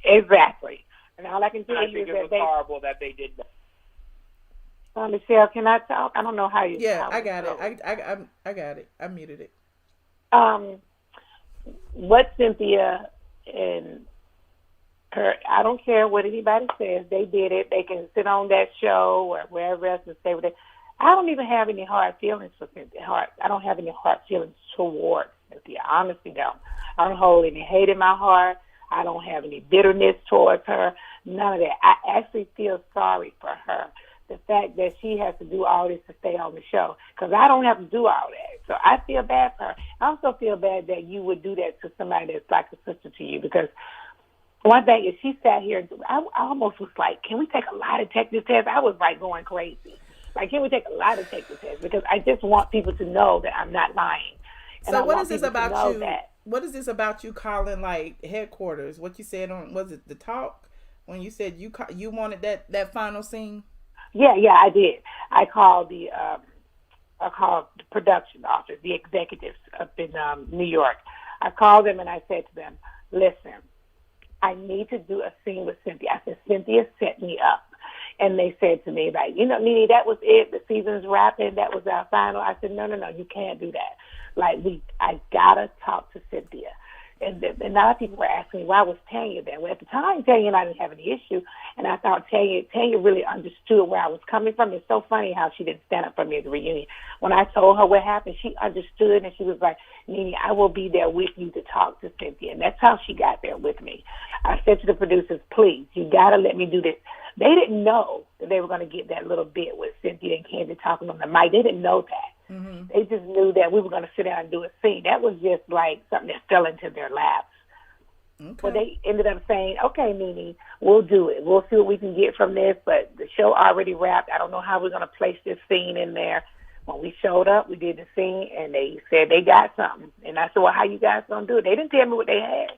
Exactly. And all I can tell you is that it was horrible that they did that. Michelle, can I talk? I don't know how you. Yeah, I got it. I got it. I muted it. What Cynthia and her, I don't care what anybody says. They did it. They can sit on that show or wherever else and say what they. I don't even have any hard feelings for Cynthia. I don't have any hard feelings towards Cynthia. I honestly don't. I don't hold any hate in my heart. I don't have any bitterness towards her. None of that. I actually feel sorry for her. The fact that she has to do all this to stay on the show, because I don't have to do all that. So I feel bad for her. I also feel bad that you would do that to somebody that's like a sister to you, because one thing is she sat here, I almost was like, can we take a lie detector test? I was like going crazy. Like, can we take a lie detector test? Because I just want people to know that I'm not lying. And so what is this about you? What is this about you calling like headquarters? What you said on, was it the talk? When you said you wanted that final scene? Yeah, I did. I called the production office, the executives up in New York. I called them and I said to them, listen, I need to do a scene with Cynthia. I said, Cynthia set me up. And they said to me, like, Nene, that was it. The season's wrapping. That was our final. I said, no, you can't do that. Like, I got to talk to Cynthia. And a lot of people were asking me, why was Tanya there? Well, at the time, Tanya and I didn't have any issue. And I thought Tanya really understood where I was coming from. It's so funny how she didn't stand up for me at the reunion. When I told her what happened, she understood, and she was like, Nene, I will be there with you to talk to Cynthia. And that's how she got there with me. I said to the producers, please, you got to let me do this. They didn't know that they were going to get that little bit with Cynthia and Kandi talking on the mic. They didn't know that. Mm-hmm. They just knew that we were going to sit down and do a scene. That was just like something that fell into their laps. Okay. Well, they ended up saying, okay, Nene, we'll do it. We'll see what we can get from this, but the show already wrapped. I don't know how we're going to place this scene in there. When we showed up, we did the scene, and they said they got something. And I said, well, how you guys going to do it? They didn't tell me what they had.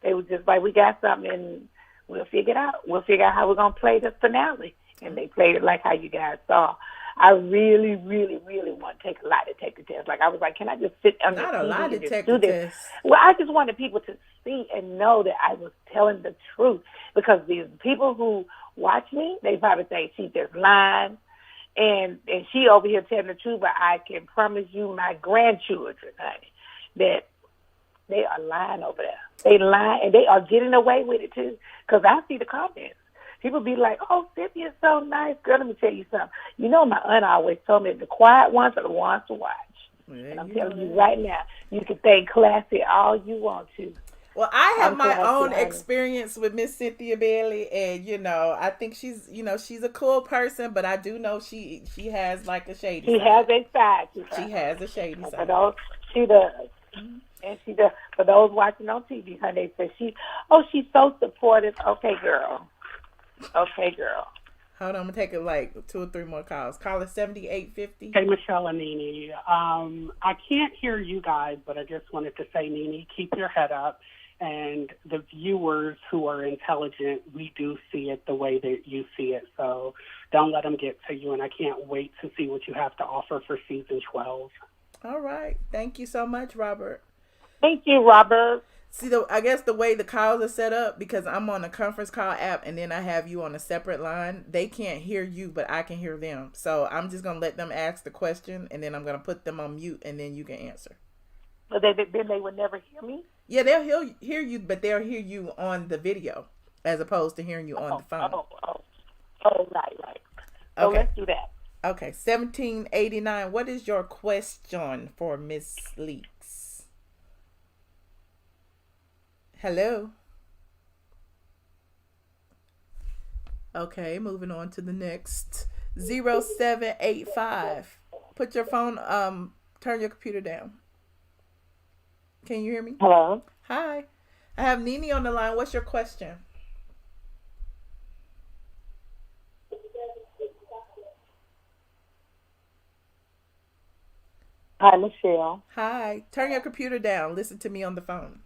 They were just like, we got something, and we'll figure it out. We'll figure out how we're going to play the finale. And they played it like how you guys saw. I really, really, really want to take a lie detector test. Like, I was like, can I just sit on Not the a TV lie and just detector do this? test. Well, I just wanted people to see and know that I was telling the truth. Because these people who watch me, they probably think she's just lying. And she over here telling the truth, but I can promise you my grandchildren, honey, that they are lying over there. They lie, and they are getting away with it, too. Because I see the comments. People be like, oh, Cynthia's so nice. Girl, let me tell you something. You know, my aunt always told me the quiet ones are the ones to watch. Yeah, and I'm telling you right now, you can think classy all you want to. Well, I have my own experience with Miss Cynthia Bailey, and I think she's a cool person, but I do know she has like a shady side. She has a side. She has a shady side. She does. Mm-hmm. And she does. For those watching on TV, honey, they say she's so supportive. Okay, girl. Okay, girl. Hold on, I'm gonna take like 2 or 3 more calls. Call it 7850. Hey, Michelle and Nene. I can't hear you guys, but I just wanted to say, Nene, keep your head up. And the viewers who are intelligent, we do see it the way that you see it. So don't let them get to you. And I can't wait to see what you have to offer for season 12. All right. Thank you so much, Robert. Thank you, Robert. See, I guess the way the calls are set up, because I'm on a conference call app and then I have you on a separate line, they can't hear you, but I can hear them. So I'm just going to let them ask the question, and then I'm going to put them on mute, and then you can answer. But then they would never hear me? Yeah, they'll hear you, but they'll hear you on the video as opposed to hearing you on the phone. Right. So okay. Let's do that. Okay, 1789. What is your question for Miss Leakes? Hello. Okay, moving on to the next. 0785. Put your phone, turn your computer down. Can you hear me? Hello. Hi. I have Nene on the line. What's your question? Hi, Michelle. Hi. Turn your computer down. Listen to me on the phone.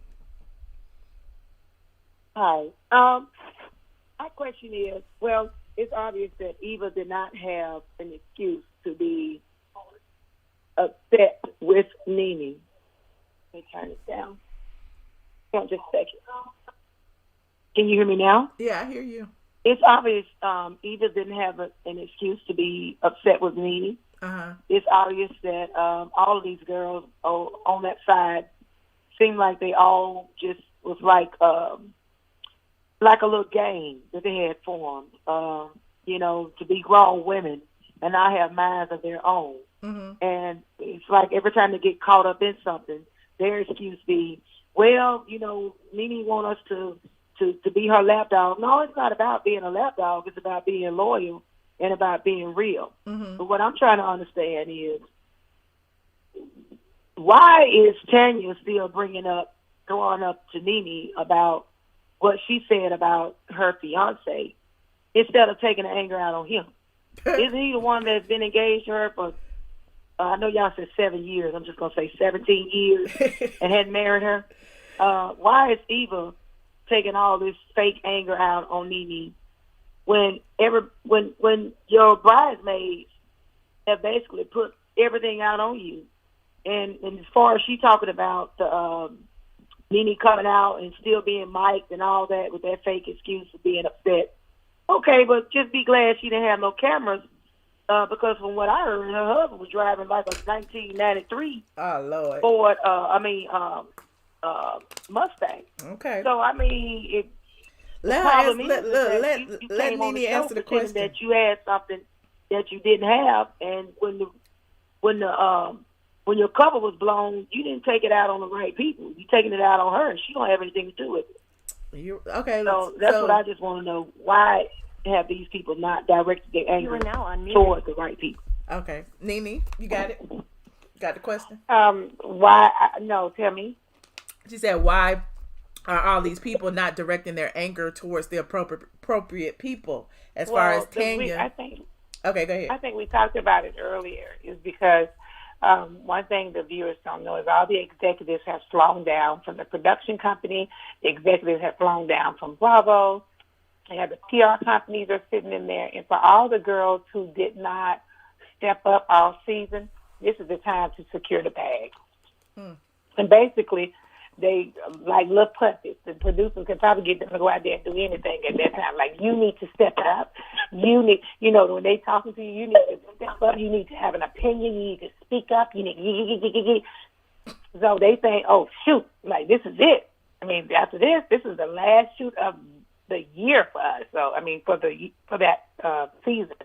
Hi. My question is, well, it's obvious that Eva did not have an excuse to be upset with Nene. Let me turn it down. Hold on just a second. Can you hear me now? Yeah, I hear you. It's obvious Eva didn't have an excuse to be upset with Nene. Uh-huh. It's obvious that all of these girls on that side seemed like they all just was like a little game that they had formed, to be grown women and not have minds of their own. Mm-hmm. And it's like every time they get caught up in something, their excuse be, well, Nene want us to be her lapdog. No, it's not about being a lapdog. It's about being loyal and about being real. Mm-hmm. But what I'm trying to understand is, why is Tanya still throwing up to Nene about what she said about her fiance instead of taking the anger out on him? Isn't he the one that's been engaged to her for, I know y'all said 7 years, I'm just going to say 17 years, and hadn't married her? Why is Eva taking all this fake anger out on Nene when your bridesmaids have basically put everything out on you? And as far as she talking about Nene coming out and still being mic'd and all that with that fake excuse of being upset, okay, but just be glad she didn't have no cameras, because from what I heard, her husband was driving like a 1993 Ford, Mustang. Okay. So I mean, let Nene answer the question. That you had something that you didn't have, and when your cover was blown, you didn't take it out on the right people. You taking it out on her, and she don't have anything to do with it. So that's what I just want to know. Why have these people not directed their anger towards the right people? Okay, Nene, you got it. Got the question? Why? No, tell me. She said, why are all these people not directing their anger towards the appropriate people? As far as Tanya, okay, go ahead. I think we talked about it earlier. Is because one thing the viewers don't know is all the executives have flown down from the production company. The executives have flown down from Bravo. They have the PR companies are sitting in there. And for all the girls who did not step up all season, this is the time to secure the bag. And basically, they, like little puppies, the producers can probably get them to go out there and do anything at that time. Like, you need to step up. You need, when they talking to you, you need to step up. You need to have an opinion. You need to speak up. You need So they say, oh, shoot, like, this is it. I mean, after this is the last shoot of the year for us. So, I mean, for that season.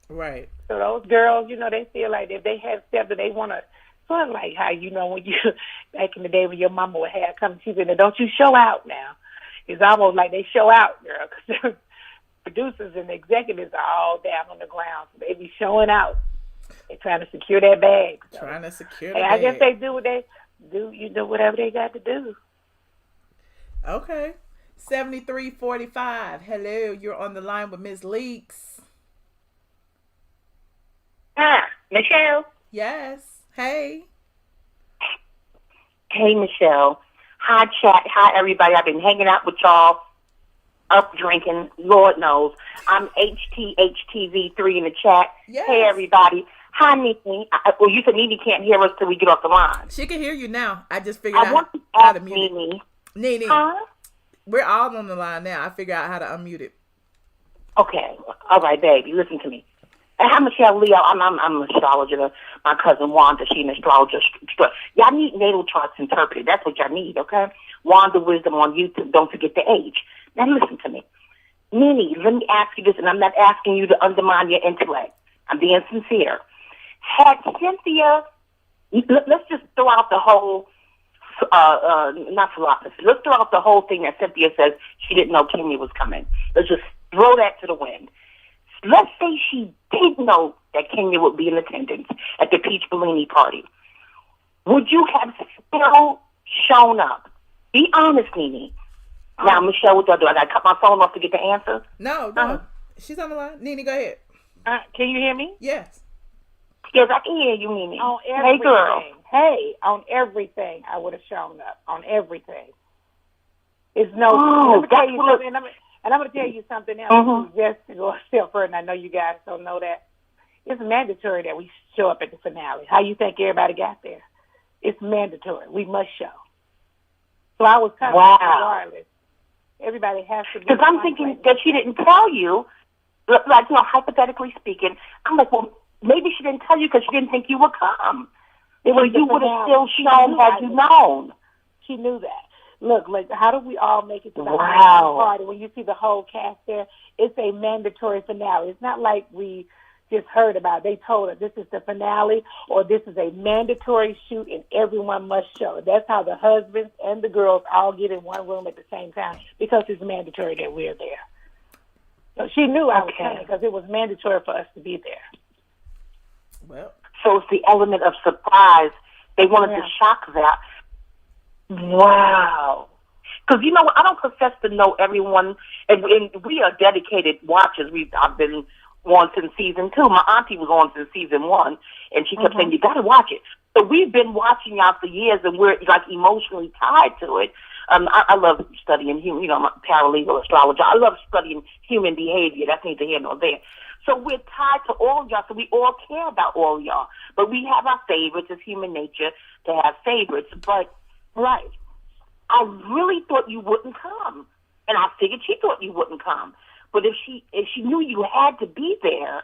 Right. So those girls, they feel like if they have steps that they want to, sort of like how, when you, back in the day when your mama would have come, she said, don't you show out now. It's almost like they show out, girl, because the producers and the executives are all down on the ground. So they be showing out. They're trying to secure their bags. So. Trying to secure the bag. I guess they do what they do, whatever they got to do. Okay. 7345. Hello, you're on the line with Ms. Leakes. Michelle? Yes. Hey. Hey, Michelle. Hi, chat. Hi, everybody. I've been hanging out with y'all, up drinking, Lord knows. I'm HTHTV3 in the chat. Yes. Hey, everybody. Hi, Nene. Well, you said Nene can't hear us till we get off the line. She can hear you now. I just figured out how to mute Nene. it. Nene. Huh? We're all on the line now. I figured out how to unmute it. Okay. All right, baby. Listen to me. Hi, Michelle Leo. I'm an astrologer. My cousin Wanda, she's an astrologer. Y'all need natal charts interpreted. That's what y'all need, okay? Wanda Wisdom on YouTube. Don't forget the age. Now listen to me. Nene, let me ask you this, and I'm not asking you to undermine your intellect. I'm being sincere. Had Cynthia, let's just throw out the whole, not philosophy. Let's throw out the whole thing that Cynthia says she didn't know Kenya was coming. Let's just throw that to the wind. Let's say she did know that Kenya would be in attendance at the Peach Bellini party. Would you have still shown up? Be honest, Nene. Now, Michelle, what do I do? I got to cut my phone off to get the answer? No. She's on the line. Nene, go ahead. Can you hear me? Yes. Yes, I can hear you, Nene. On everything. Hey, girl. Hey, on everything, I would have shown up. On everything. It's no... And I'm going to tell you something else, just to go a step further, and I know you guys don't know that. It's mandatory that we show up at the finale. How you think everybody got there? It's mandatory. We must show. So I was coming regardless. Everybody has to be... Because I'm thinking that she didn't tell you, like, hypothetically speaking, I'm like, well, maybe she didn't tell you because she didn't think you would come. Well, you would have still shown had you known. She knew that. Look, like, how do we all make it to the party? When you see the whole cast there, it's a mandatory finale. It's not like we just heard about it. They told us this is the finale or this is a mandatory shoot and everyone must show. That's how the husbands and the girls all get in one room at the same time because it's mandatory that we're there. So she knew I was coming because it was mandatory for us to be there. Well, so it's the element of surprise. They wanted to shock that. Wow. Because, I don't profess to know everyone, and we are dedicated watchers. I've been on since season 2. My auntie was on since season 1, and she kept saying, you got to watch it. So we've been watching y'all for years, and we're, like, emotionally tied to it. I love studying human, I'm a paralegal astrologer. I love studying human behavior. That's neither here nor there. So we're tied to all y'all, so we all care about all y'all. But we have our favorites. It's human nature to have favorites, but... Right. I really thought you wouldn't come. And I figured she thought you wouldn't come. But if she knew you had to be there,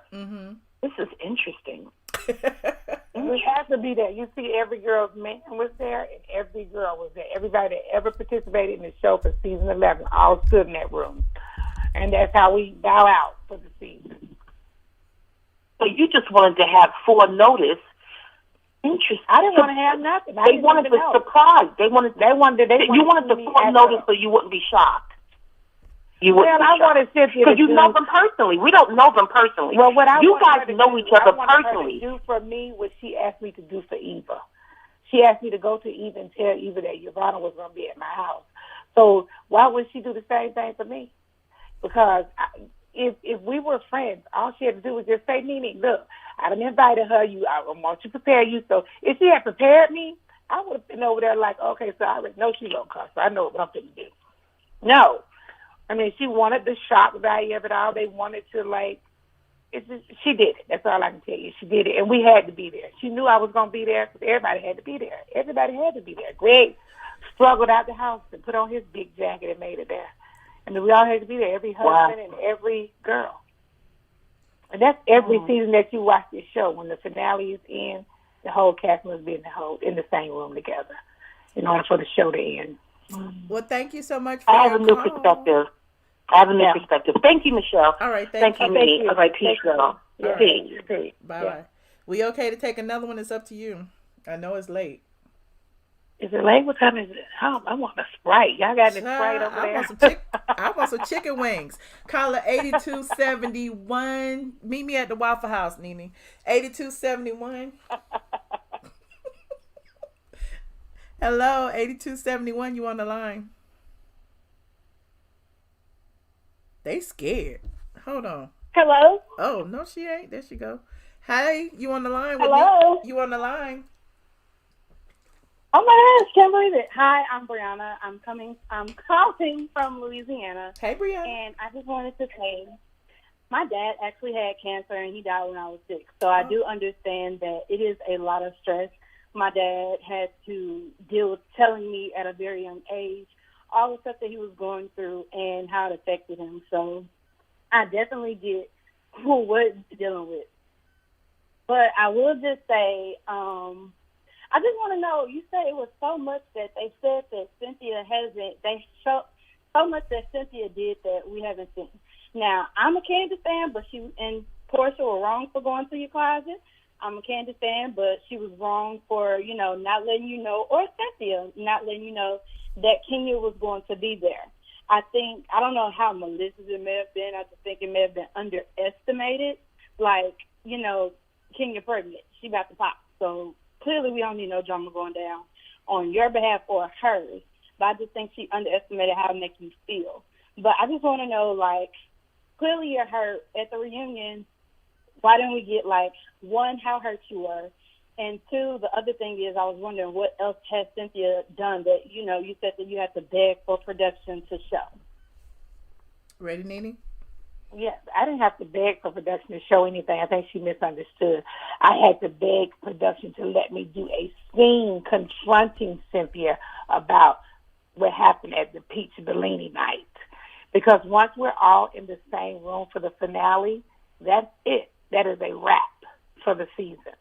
this is interesting. We have to be there. You see every girl's man was there and every girl was there. Everybody that ever participated in the show for season 11 all stood in that room. And that's how we bow out for the season. So you just wanted to have foreknown. Interesting. I didn't want to have nothing. They wanted to surprise. You wanted to foreknown so you wouldn't be shocked. I wanted Cynthia because you know them personally. We don't know them personally. Well, what I you guys know each other personally. Her to do for me what she asked me to do for Eva. She asked me to go to Eva and tell Eva that Yvonne was going to be at my house. So why would she do the same thing for me? Because if we were friends, all she had to do was just say, Nene, look, I done invited her. I want to prepare you. So if she had prepared me, I would have been over there like, okay, so I already know she's going to cuss. So I know what I'm going to do. No. I mean, she wanted the shock value of it all. They wanted to, like, she did it. That's all I can tell you. She did it, and we had to be there. She knew I was going to be there because everybody had to be there. Everybody had to be there. Greg struggled out the house and put on his big jacket and made it there. I mean, we all had to be there, every husband and every girl. And that's every season that you watch this show. When the finale is in, the whole cast must be in the same room together in order for the show to end. Well, thank you so much for I have your a new call. perspective. I have a new perspective. Thank you, Michelle. All right, thank you, Nene. All right, peace, girl. Yeah. Peace. Bye-bye. Yeah. We okay to take another one? It's up to you. I know it's late. Is it late? What time is it? I want a Sprite. Y'all got any Sprite over there? I want some chicken wings. Caller 8271. Meet me at the Waffle House, Nene. 8271. Hello, 8271. You on the line? They scared. Hold on. Hello? Oh, no, she ain't. There she go. Hey, you on the line with Hello? me? You on the line? Oh my gosh, can't believe it. Hi, I'm Brianna. I'm calling from Louisiana. Hey, Brianna. And I just wanted to say, my dad actually had cancer and he died when I was 6. So I do understand that it is a lot of stress. My dad had to deal with telling me at a very young age all the stuff that he was going through and how it affected him. So I definitely get what he's dealing with. But I will just say, I just want to know, you said it was so much that they said that Cynthia hasn't, they showed so much that Cynthia did that we haven't seen. Now, I'm a Kandi fan, but she and Porsha were wrong for going to your closet. I'm a Kandi fan, but she was wrong for, not letting you know, or Cynthia not letting you know that Kenya was going to be there. I don't know how malicious it may have been. I just think it may have been underestimated. Like, Kenya pregnant. She about to pop. So clearly we don't need no drama going down on your behalf or hers. But I just think she underestimated how it makes you feel. But I just want to know, like, clearly you're hurt at the reunion. Why didn't we get, like, one, how hurt you were, and two, the other thing is I was wondering what else has Cynthia done that, you said that you had to beg for production to show. Ready, Nene? Yes, I didn't have to beg for production to show anything. I think she misunderstood. I had to beg production to let me do a scene confronting Cynthia about what happened at the Peach Bellini night. Because once we're all in the same room for the finale, that's it. That is a wrap for the season.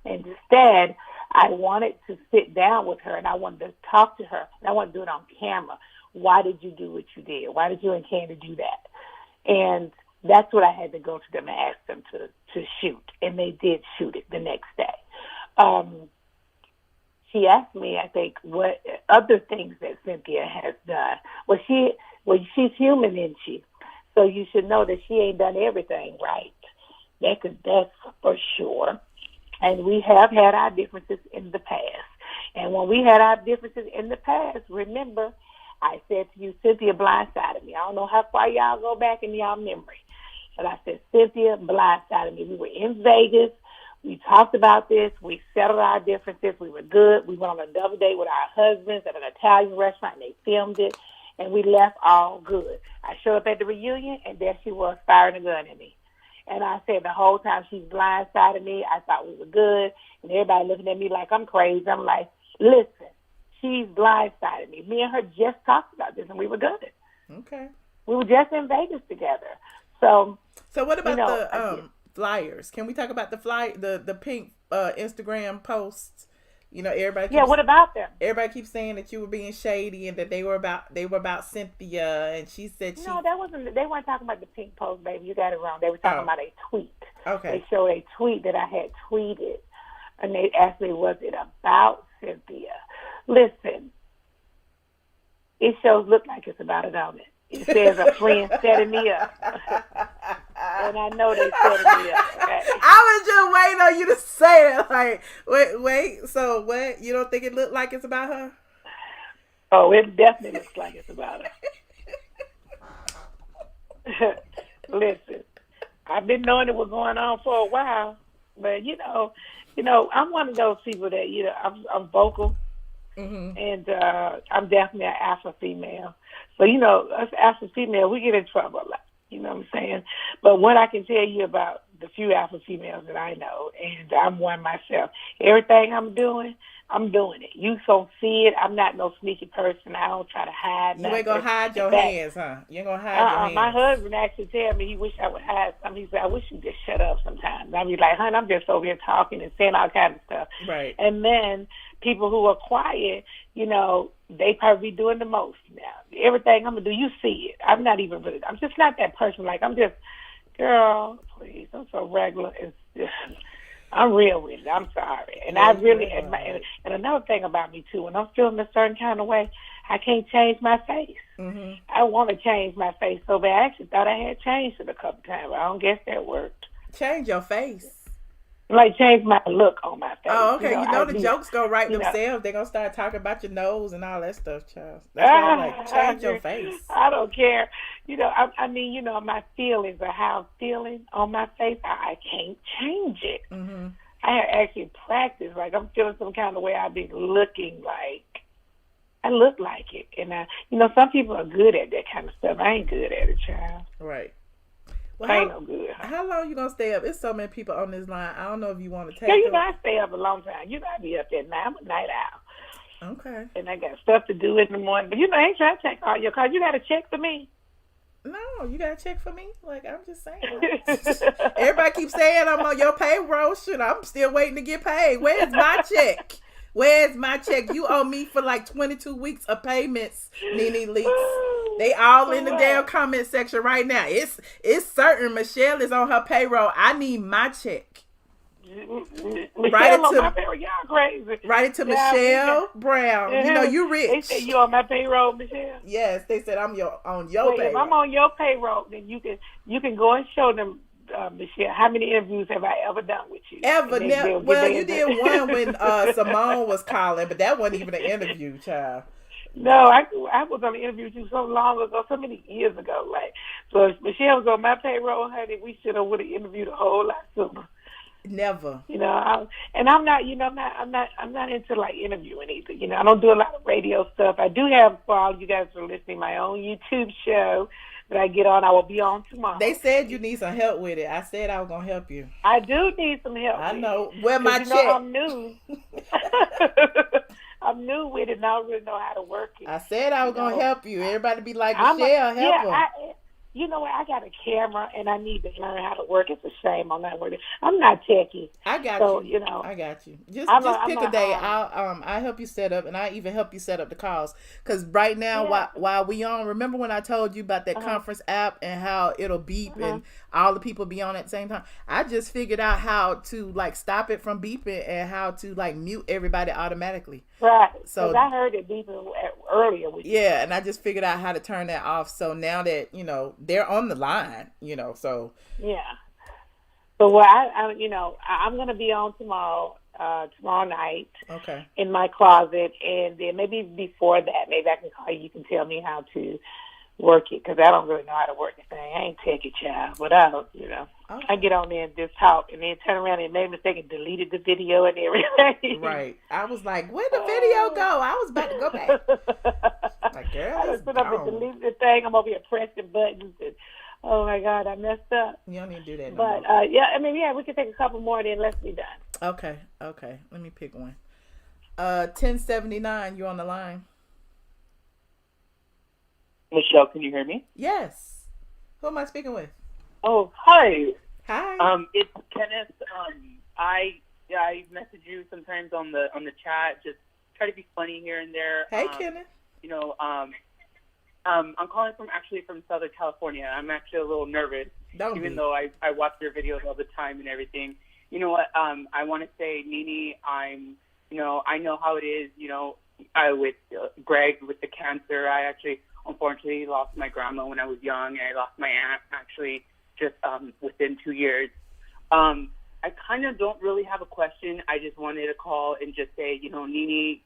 Instead, I wanted to sit down with her and I wanted to talk to her. And I wanted to do it on camera. Why did you do what you did? Why did you and Kandi do that? And that's what I had to go to them and ask them to shoot. And they did shoot it the next day. She asked me, I think, what other things that Cynthia has done. Well, she's human, isn't she? So you should know that she ain't done everything right. That's for sure. And we have had our differences in the past. And when we had our differences in the past, remember, I said to you, Cynthia blindsided me. I don't know how far y'all go back in y'all memory. But I said, Cynthia blindsided me. We were in Vegas. We talked about this. We settled our differences. We were good. We went on a double date with our husbands at an Italian restaurant, and they filmed it. And we left all good. I showed up at the reunion, and there she was firing a gun at me. And I said the whole time she's blindsided me. I thought we were good. And everybody looking at me like I'm crazy. I'm like, listen, she's blindsided me. Me and her just talked about this, and we were good. Okay. We were just in Vegas together. So what about the flyers? Can we talk about the pink Instagram posts? Everybody. What about them? Everybody keeps saying that you were being shady and that they were about Cynthia, and she said no, that wasn't. They weren't talking about the pink post, baby. You got it wrong. They were talking about a tweet. Okay. They showed a tweet that I had tweeted, and they asked me, was it about Cynthia? Listen, it shows look like it's about it, don't it? It says a friend setting me up. And I know they setting me up. Okay? I was just waiting on you to say it. Like, wait. So what? You don't think it looked like it's about her? Oh, it definitely looks like it's about her. Listen, I've been knowing it was going on for a while, but I'm one of those people that I'm vocal, and I'm definitely an alpha female. So us alpha female, we get in trouble a lot. You know what I'm saying? But what I can tell you about the few alpha females that I know, and I'm one myself, everything I'm doing it. You so see it. I'm not no sneaky person. I don't try to hide nothing. You ain't gonna hide your hands, huh? You ain't gonna hide your hands. My husband actually tell me he wish I would hide something. He said, I wish you just shut up sometimes. I be like, honey, I'm just over here talking and saying all kinds of stuff. Right. And then people who are quiet, they probably be doing the most now. Everything I'm gonna do, you see it. I'm just not that person. Like, I'm just, girl, please, I'm so regular. I'm real with it. I'm sorry. And I really, and another thing about me, too, when I'm feeling a certain kind of way, I can't change my face. Mm-hmm. I want to change my face so bad. I actually thought I had changed it a couple times, but I don't guess that worked. Change your face? Like, change my look on my face. Oh, okay. The jokes go right themselves. They're going to start talking about your nose and all that stuff, child. That's why I'm like, change your face. I don't care. My feelings or how I'm feeling on my face, I can't change it. Mm-hmm. I have actually practiced. Like, I'm feeling some kind of way, I be looking like I look like it. And, some people are good at that kind of stuff. I ain't good at it, child. Right. Well, I ain't no good. How long you going to stay up? There's so many people on this line. I don't know if you want to take I stay up a long time. I be up at night. I'm a night owl. Okay. And I got stuff to do in the morning. But, I ain't trying to check all your calls. You got to check for me. No, you got to check for me? Like, I'm just saying. Everybody keeps saying I'm on your payroll. Shit, I'm still waiting to get paid. Where's my check? Where's my check? You owe me for like 22 weeks of payments, Nene Leakes. They all in the damn comment section right now. It's certain Michelle is on her payroll. I need my check. Michelle on my payroll. Y'all crazy. Write it to Michelle Brown. You rich. They said you on my payroll, Michelle. Yes, they said I'm on your payroll. If I'm on your payroll, then you can go and show them, Michelle, how many interviews have I ever done with you? Well, you did one when Simone was calling, but that wasn't even an interview, child. No, I was on the interview with you so long ago, so many years ago. Like, so if Michelle was on my payroll, honey, we should have would have interviewed a whole lot sooner. Never. And I'm not, I'm not into like interviewing either. I don't do a lot of radio stuff. I do have, for all you guys who are listening, my own YouTube show that I get on. I will be on tomorrow. They said you need some help with it. I said I was gonna help you. I do need some help. I know. Where my check? I'm new. I'm new with it, and I don't really know how to work it. I said I was gonna help you. Everybody be like, Michelle, help her. You know what? I got a camera, and I need to learn how to work. It's a shame I'm not working. I'm not techie. I got you. I got you. Just pick a day. I'll help you set up, and I even help you set up the calls. Because right now, while we on, remember when I told you about that conference app and how it'll beep and all the people be on at the same time? I just figured out how to like stop it from beeping and how to like mute everybody automatically. Right. So I heard it beeping earlier with you. Yeah, and I just figured out how to turn that off. So now that they're on the line, so yeah. So I'm gonna be on tomorrow night. Okay. In my closet, and then maybe before that, maybe I can call you. You can tell me how to work it, because I don't really know how to work the thing. I ain't techie child, but I don't, okay. I get on there and just talk, and then turn around and made a mistake and deleted the video and everything. Right. I was like, where'd the video go? I was about to go back. Like, girl, I just put up and deleted the thing. I'm over here pressing buttons, and oh my God, I messed up. You don't need to do that. But we can take a couple more, then let's be done. Okay. Let me pick one. 1079, you on the line? Michelle, can you hear me? Yes. Who am I speaking with? Oh, hi. Hi. It's Kenneth. I message you sometimes on the chat. Just try to be funny here and there. Hey, Kenneth. I'm calling from Southern California. I'm actually a little nervous, even though I watch your videos all the time and everything. You know what? I want to say, Nene, I know how it is. With Greg with the cancer, I actually unfortunately lost my grandma when I was young, and I lost my aunt actually just within 2 years. I kind of don't really have a question. I just wanted to call and just say, Nene,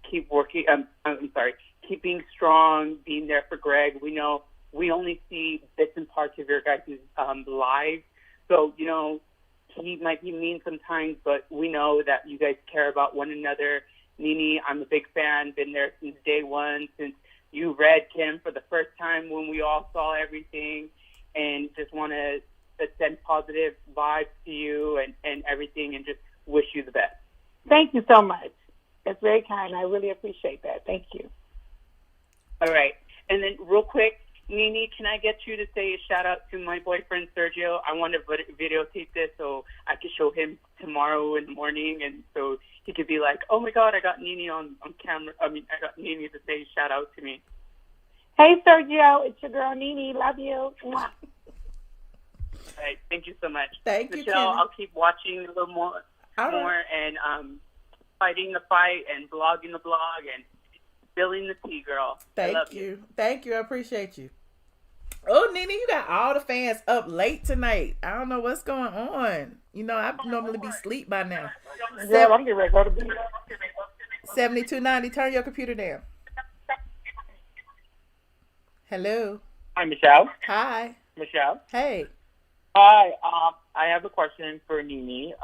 keep working. keeping strong, being there for Greg. We know we only see bits and parts of your guys' lives. So, you know, he might be mean sometimes, but we know that you guys care about one another. Nene, I'm a big fan, been there since day one, since you read Kim for the first time when we all saw everything, and just want to send positive vibes to you and everything, and just wish you the best. Thank you so much. That's very kind. I really appreciate that. Thank you. All right. And then real quick, Nene, can I get you to say a shout out to my boyfriend, Sergio? I want to videotape this so I can show him tomorrow in the morning, and so he could be like, oh my God, I got Nene on camera. I got Nene to say shout out to me. Hey, Sergio, it's your girl, Nene. Love you. All right. Thank you so much. Thank you, Michelle, Kenny. I'll keep watching a little more and fighting the fight and blogging the blog and spilling the tea, girl. Thank you. Thank you. I appreciate you. Oh, Nene, you got all the fans up late tonight. I don't know what's going on. You know, I normally be asleep by now. Yeah, I'm getting ready to go to bed. 7290, turn your computer down. Hello. Hi, Michelle. Hi. Michelle. Hey. Hi. I have a question for Nene.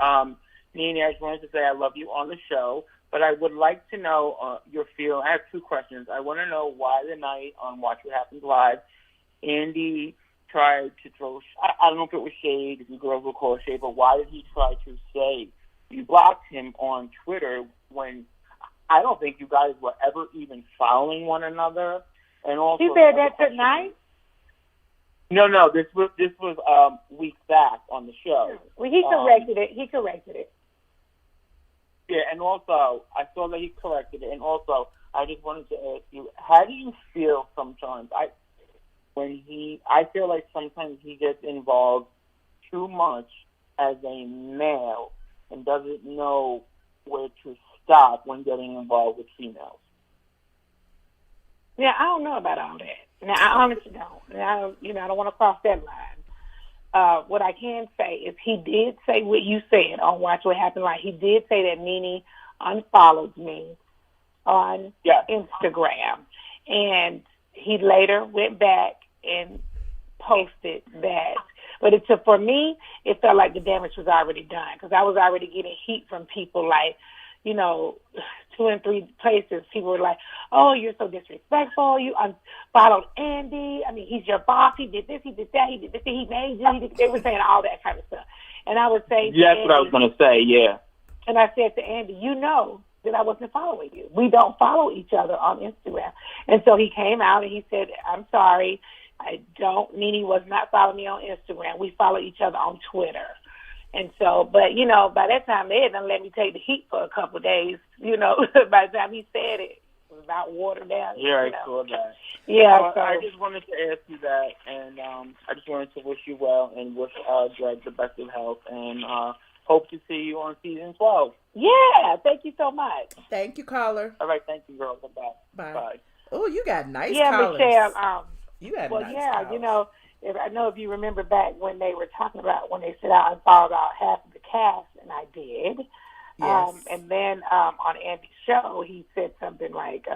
Nene, I just wanted to say I love you on the show, but I would like to know your feel. I have two questions. I want to know why the night on Watch What Happens Live, Andy tried to throw, I don't know if it was shade, if you girls will call it shade, but why did he try to say you blocked him on Twitter when I don't think you guys were ever even following one another? And also, he said that tonight? No, this was weeks back on the show. Well, he corrected it. Yeah, and also, I saw that he corrected it, and also, I just wanted to ask you, how do you feel sometimes? I feel like sometimes he gets involved too much as a male and doesn't know where to stop when getting involved with females. Yeah, I don't know about all that. Now, I honestly don't. Now, I don't want to cross that line. What I can say is he did say what you said on Watch What Happened Live. He did say that Nene unfollowed me on Instagram. And he later went back and posted that. But for me, it felt like the damage was already done because I was already getting heat from people like, 2 and 3 places. People were like, oh, you're so disrespectful. You unfollowed Andy. I mean, he's your boss. He did this. He did that. He did this. He made you. They were saying all that kind of stuff. And I would say, yeah, that's what I was going to say, yeah. And I said to Andy, you know that I wasn't following you. We don't follow each other on Instagram. And so he came out and he said, I'm sorry. Nene was not following me on Instagram. We follow each other on Twitter. And so, but, by that time, they had done let me take the heat for a couple of days, by the time he said it was about watered down. Yeah, I saw that. Yeah. Well, so I just wanted to ask you that, and I just wanted to wish you well and wish Greg the best of health, and hope to see you on season 12. Yeah, thank you so much. Thank you, caller. All right, thank you, girls. Bye. Bye. Oh, you got nice callers. Yeah, Michelle. You got well, nice yeah, callers. if you remember back when they were talking about when they said I unfollowed out half of the cast, and I did. Yes. And then on Andy's show, he said something like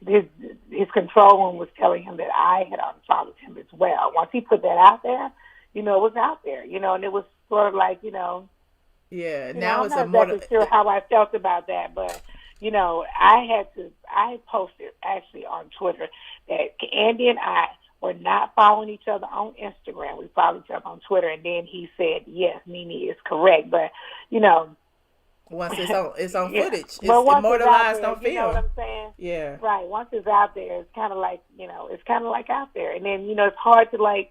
his control room was telling him that I had unfollowed him as well. Once he put that out there, it was out there, and it was sort of like, Yeah, now it's I'm not exactly sure how I felt about that, but I posted actually on Twitter that Andy and I were not following each other on Instagram. We followed each other on Twitter, and then he said, yes, Nene is correct. But, once it's on footage, it's immortalized on film. You know what I'm saying? Yeah. Right. Once it's out there, it's kind of like, it's kind of like out there. And then, it's hard to,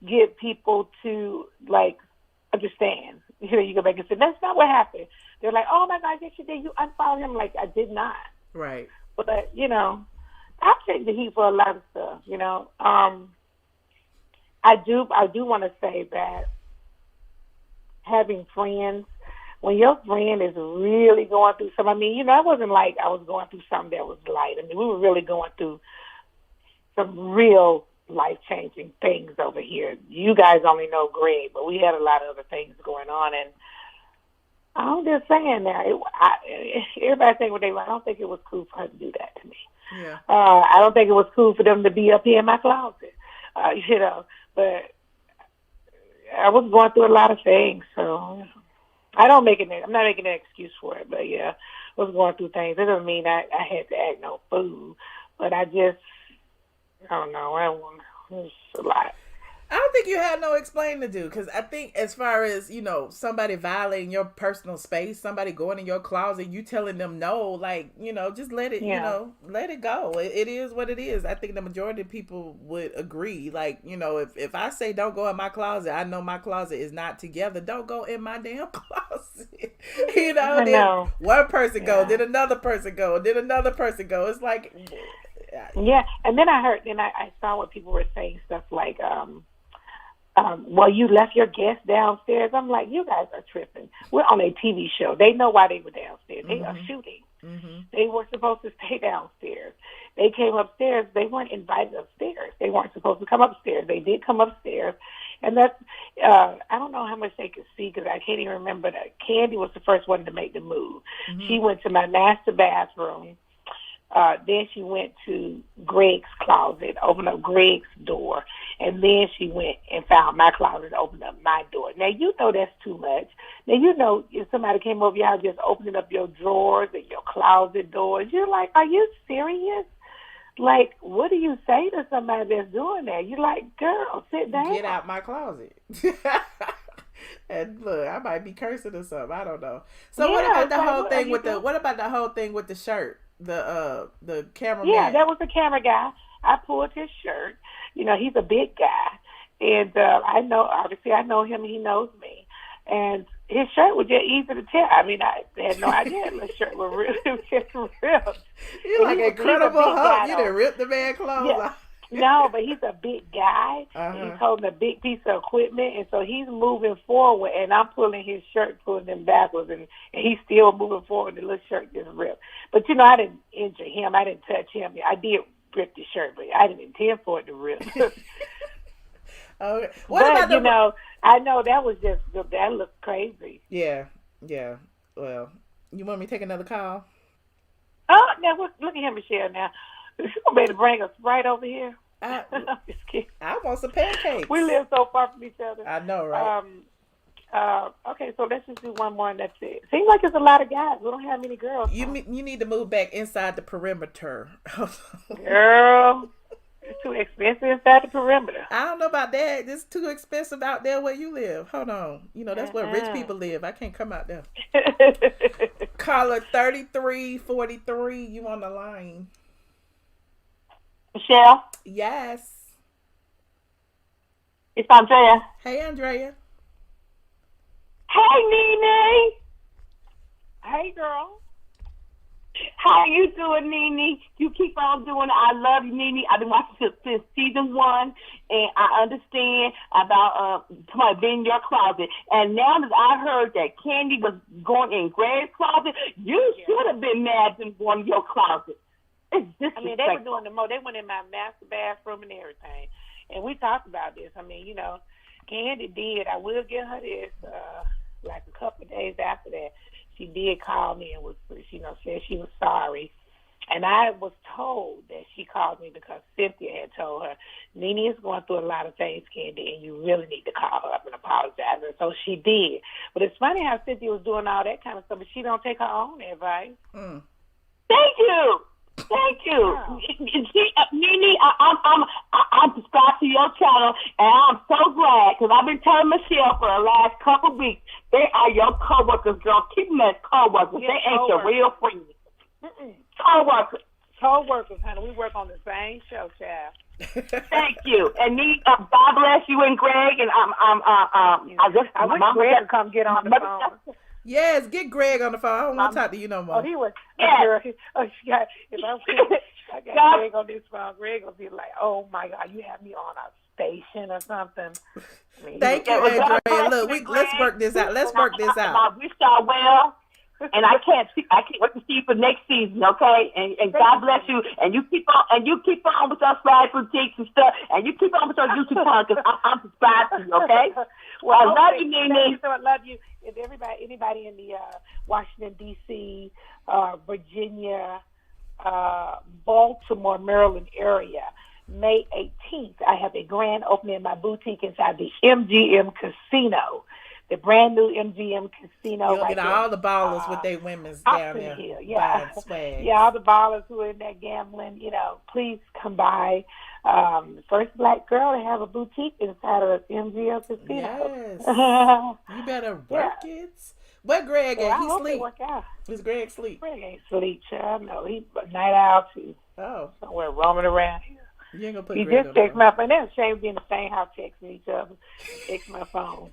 get people to, understand. You go back and say, that's not what happened. They're like, oh, my God, yes, you did. You unfollowed him. Like, I did not. Right. But, I'll take the heat for a lot of stuff, I do want to say that having friends, when your friend is really going through something, it wasn't like I was going through something that was light. We were really going through some real life-changing things over here. You guys only know Greg, but we had a lot of other things going on, and I don't just saying now. Everybody think what they want. I don't think it was cool for her to do that to me. Yeah. I don't think it was cool for them to be up here in my closet. But I was going through a lot of things, so I'm not making an excuse for it. But yeah, I was going through things. It doesn't mean I had to act no fool, but I don't know. It's a lot. I don't think you had no explaining to do, because I think as far as, somebody violating your personal space, somebody going in your closet, you telling them no, just let it, let it go. It is what it is. I think the majority of people would agree. If I say don't go in my closet, I know my closet is not together. Don't go in my damn closet. I know. One person go, then another person go, then another person go. It's like... Yeah, and then I saw what people were saying, stuff like, well, you left your guests downstairs. I'm like, you guys are tripping. We're on a TV show. They know why they were downstairs. They are shooting. Mm-hmm. They were supposed to stay downstairs. They came upstairs. They weren't invited upstairs. They weren't supposed to come upstairs. They did come upstairs. And that's, I don't know how much they could see because I can't even remember that. Kandi was the first one to make the move. Mm-hmm. She went to my master bathroom. Then she went to Greg's closet, opened up Greg's door, and then she went and found my closet and opened up my door. Now, that's too much. Now, if somebody came over your house just opening up your drawers and your closet doors, you're like, are you serious? Like, what do you say to somebody that's doing that? You're like, girl, sit down. Get out my closet. And look, I might be cursing or something. I don't know. So what about the whole thing with the shirt? The cameraman. Yeah, that was the camera guy. I pulled his shirt. He's a big guy, and I know him. He knows me, and his shirt was just easy to tell. I mean, I had no idea his shirt was really just ripped. You're like Incredible Hulk. You done ripped the man clothes off. No, but he's a big guy. And he's holding a big piece of equipment, and so he's moving forward, and I'm pulling his shirt, pulling him backwards, and he's still moving forward. The little shirt just ripped. But, I didn't injure him. I didn't touch him. I did rip the shirt, but I didn't intend for it to rip. Okay. I know that looked crazy. Yeah. Well, you want me to take another call? Oh, now look at him, Michelle, now. She's going to be able to bring us right over here. I want some pancakes. We live so far from each other. I know, right? Okay, so let's just do one more and that's it. Seems like it's a lot of guys. We don't have many girls. You need to move back inside the perimeter. Girl, it's too expensive inside the perimeter. I don't know about that. It's too expensive out there where you live. Hold on. That's where rich people live. I can't come out there. Caller 3343, you on the line. Michelle? Yes. It's Andrea. Hey, Andrea. Hey, Nene. Hey, girl. How you doing, Nene? You keep on doing it. I love you, Nene. I've been watching since season 1, and I understand about being in your closet. And now that I heard that Kandi was going in Greg's closet, you should have been mad than going in your closet. They were doing the most. They went in my master bathroom and everything. And we talked about this. Kandi did. I will give her this. Like a couple of days after that, she did call me and said she was sorry. And I was told that she called me because Cynthia had told her, Nene is going through a lot of things, Kandi, and you really need to call her up and apologize. And so she did. But it's funny how Cynthia was doing all that kind of stuff, but she don't take her own advice. Mm. Thank you. Nene, I'm subscribed to your channel, and I'm so glad because I've been telling Michelle for the last couple of weeks, they are your co-workers, girl. Keep them as co-workers. They ain't your real friends. Co-workers. Co-workers, honey. We work on the same show, child. Thank you. And God bless you and Greg. And I wish Greg would come get on the phone. Yes, get Greg on the phone. I don't want to talk to you no more. Oh, he was. Yeah. If I got Greg on this phone, Greg will be like, "Oh my God, you have me on a station or something." Thank you, Andrea. Look, let's work this out. I wish y'all well. And I can't wait to see you for next season, okay? And God bless you. And you keep on with your swag boutiques and stuff. And you keep on with your YouTube channel because I'm subscribed to you, okay? Well, I love you, Nene. I love you. If anybody in the Washington D.C., Virginia, Baltimore, Maryland area, May 18th, I have a grand opening in my boutique inside the MGM Casino. The brand new MGM Casino. You'll get all the ballers with their women's down there. Yeah. Swag. Yeah, all the ballers who are in there gambling, please come by. The first black girl to have a boutique inside of the MGM Casino. Yes. You better work it. Where Greg at? He sleep. Is Greg sleep? Greg ain't sleep, child. No, he a night owl too. Oh. Somewhere roaming around here. You ain't gonna put he Greg just text my phone. They're ashamed being in the same house texting each other. Text my phone.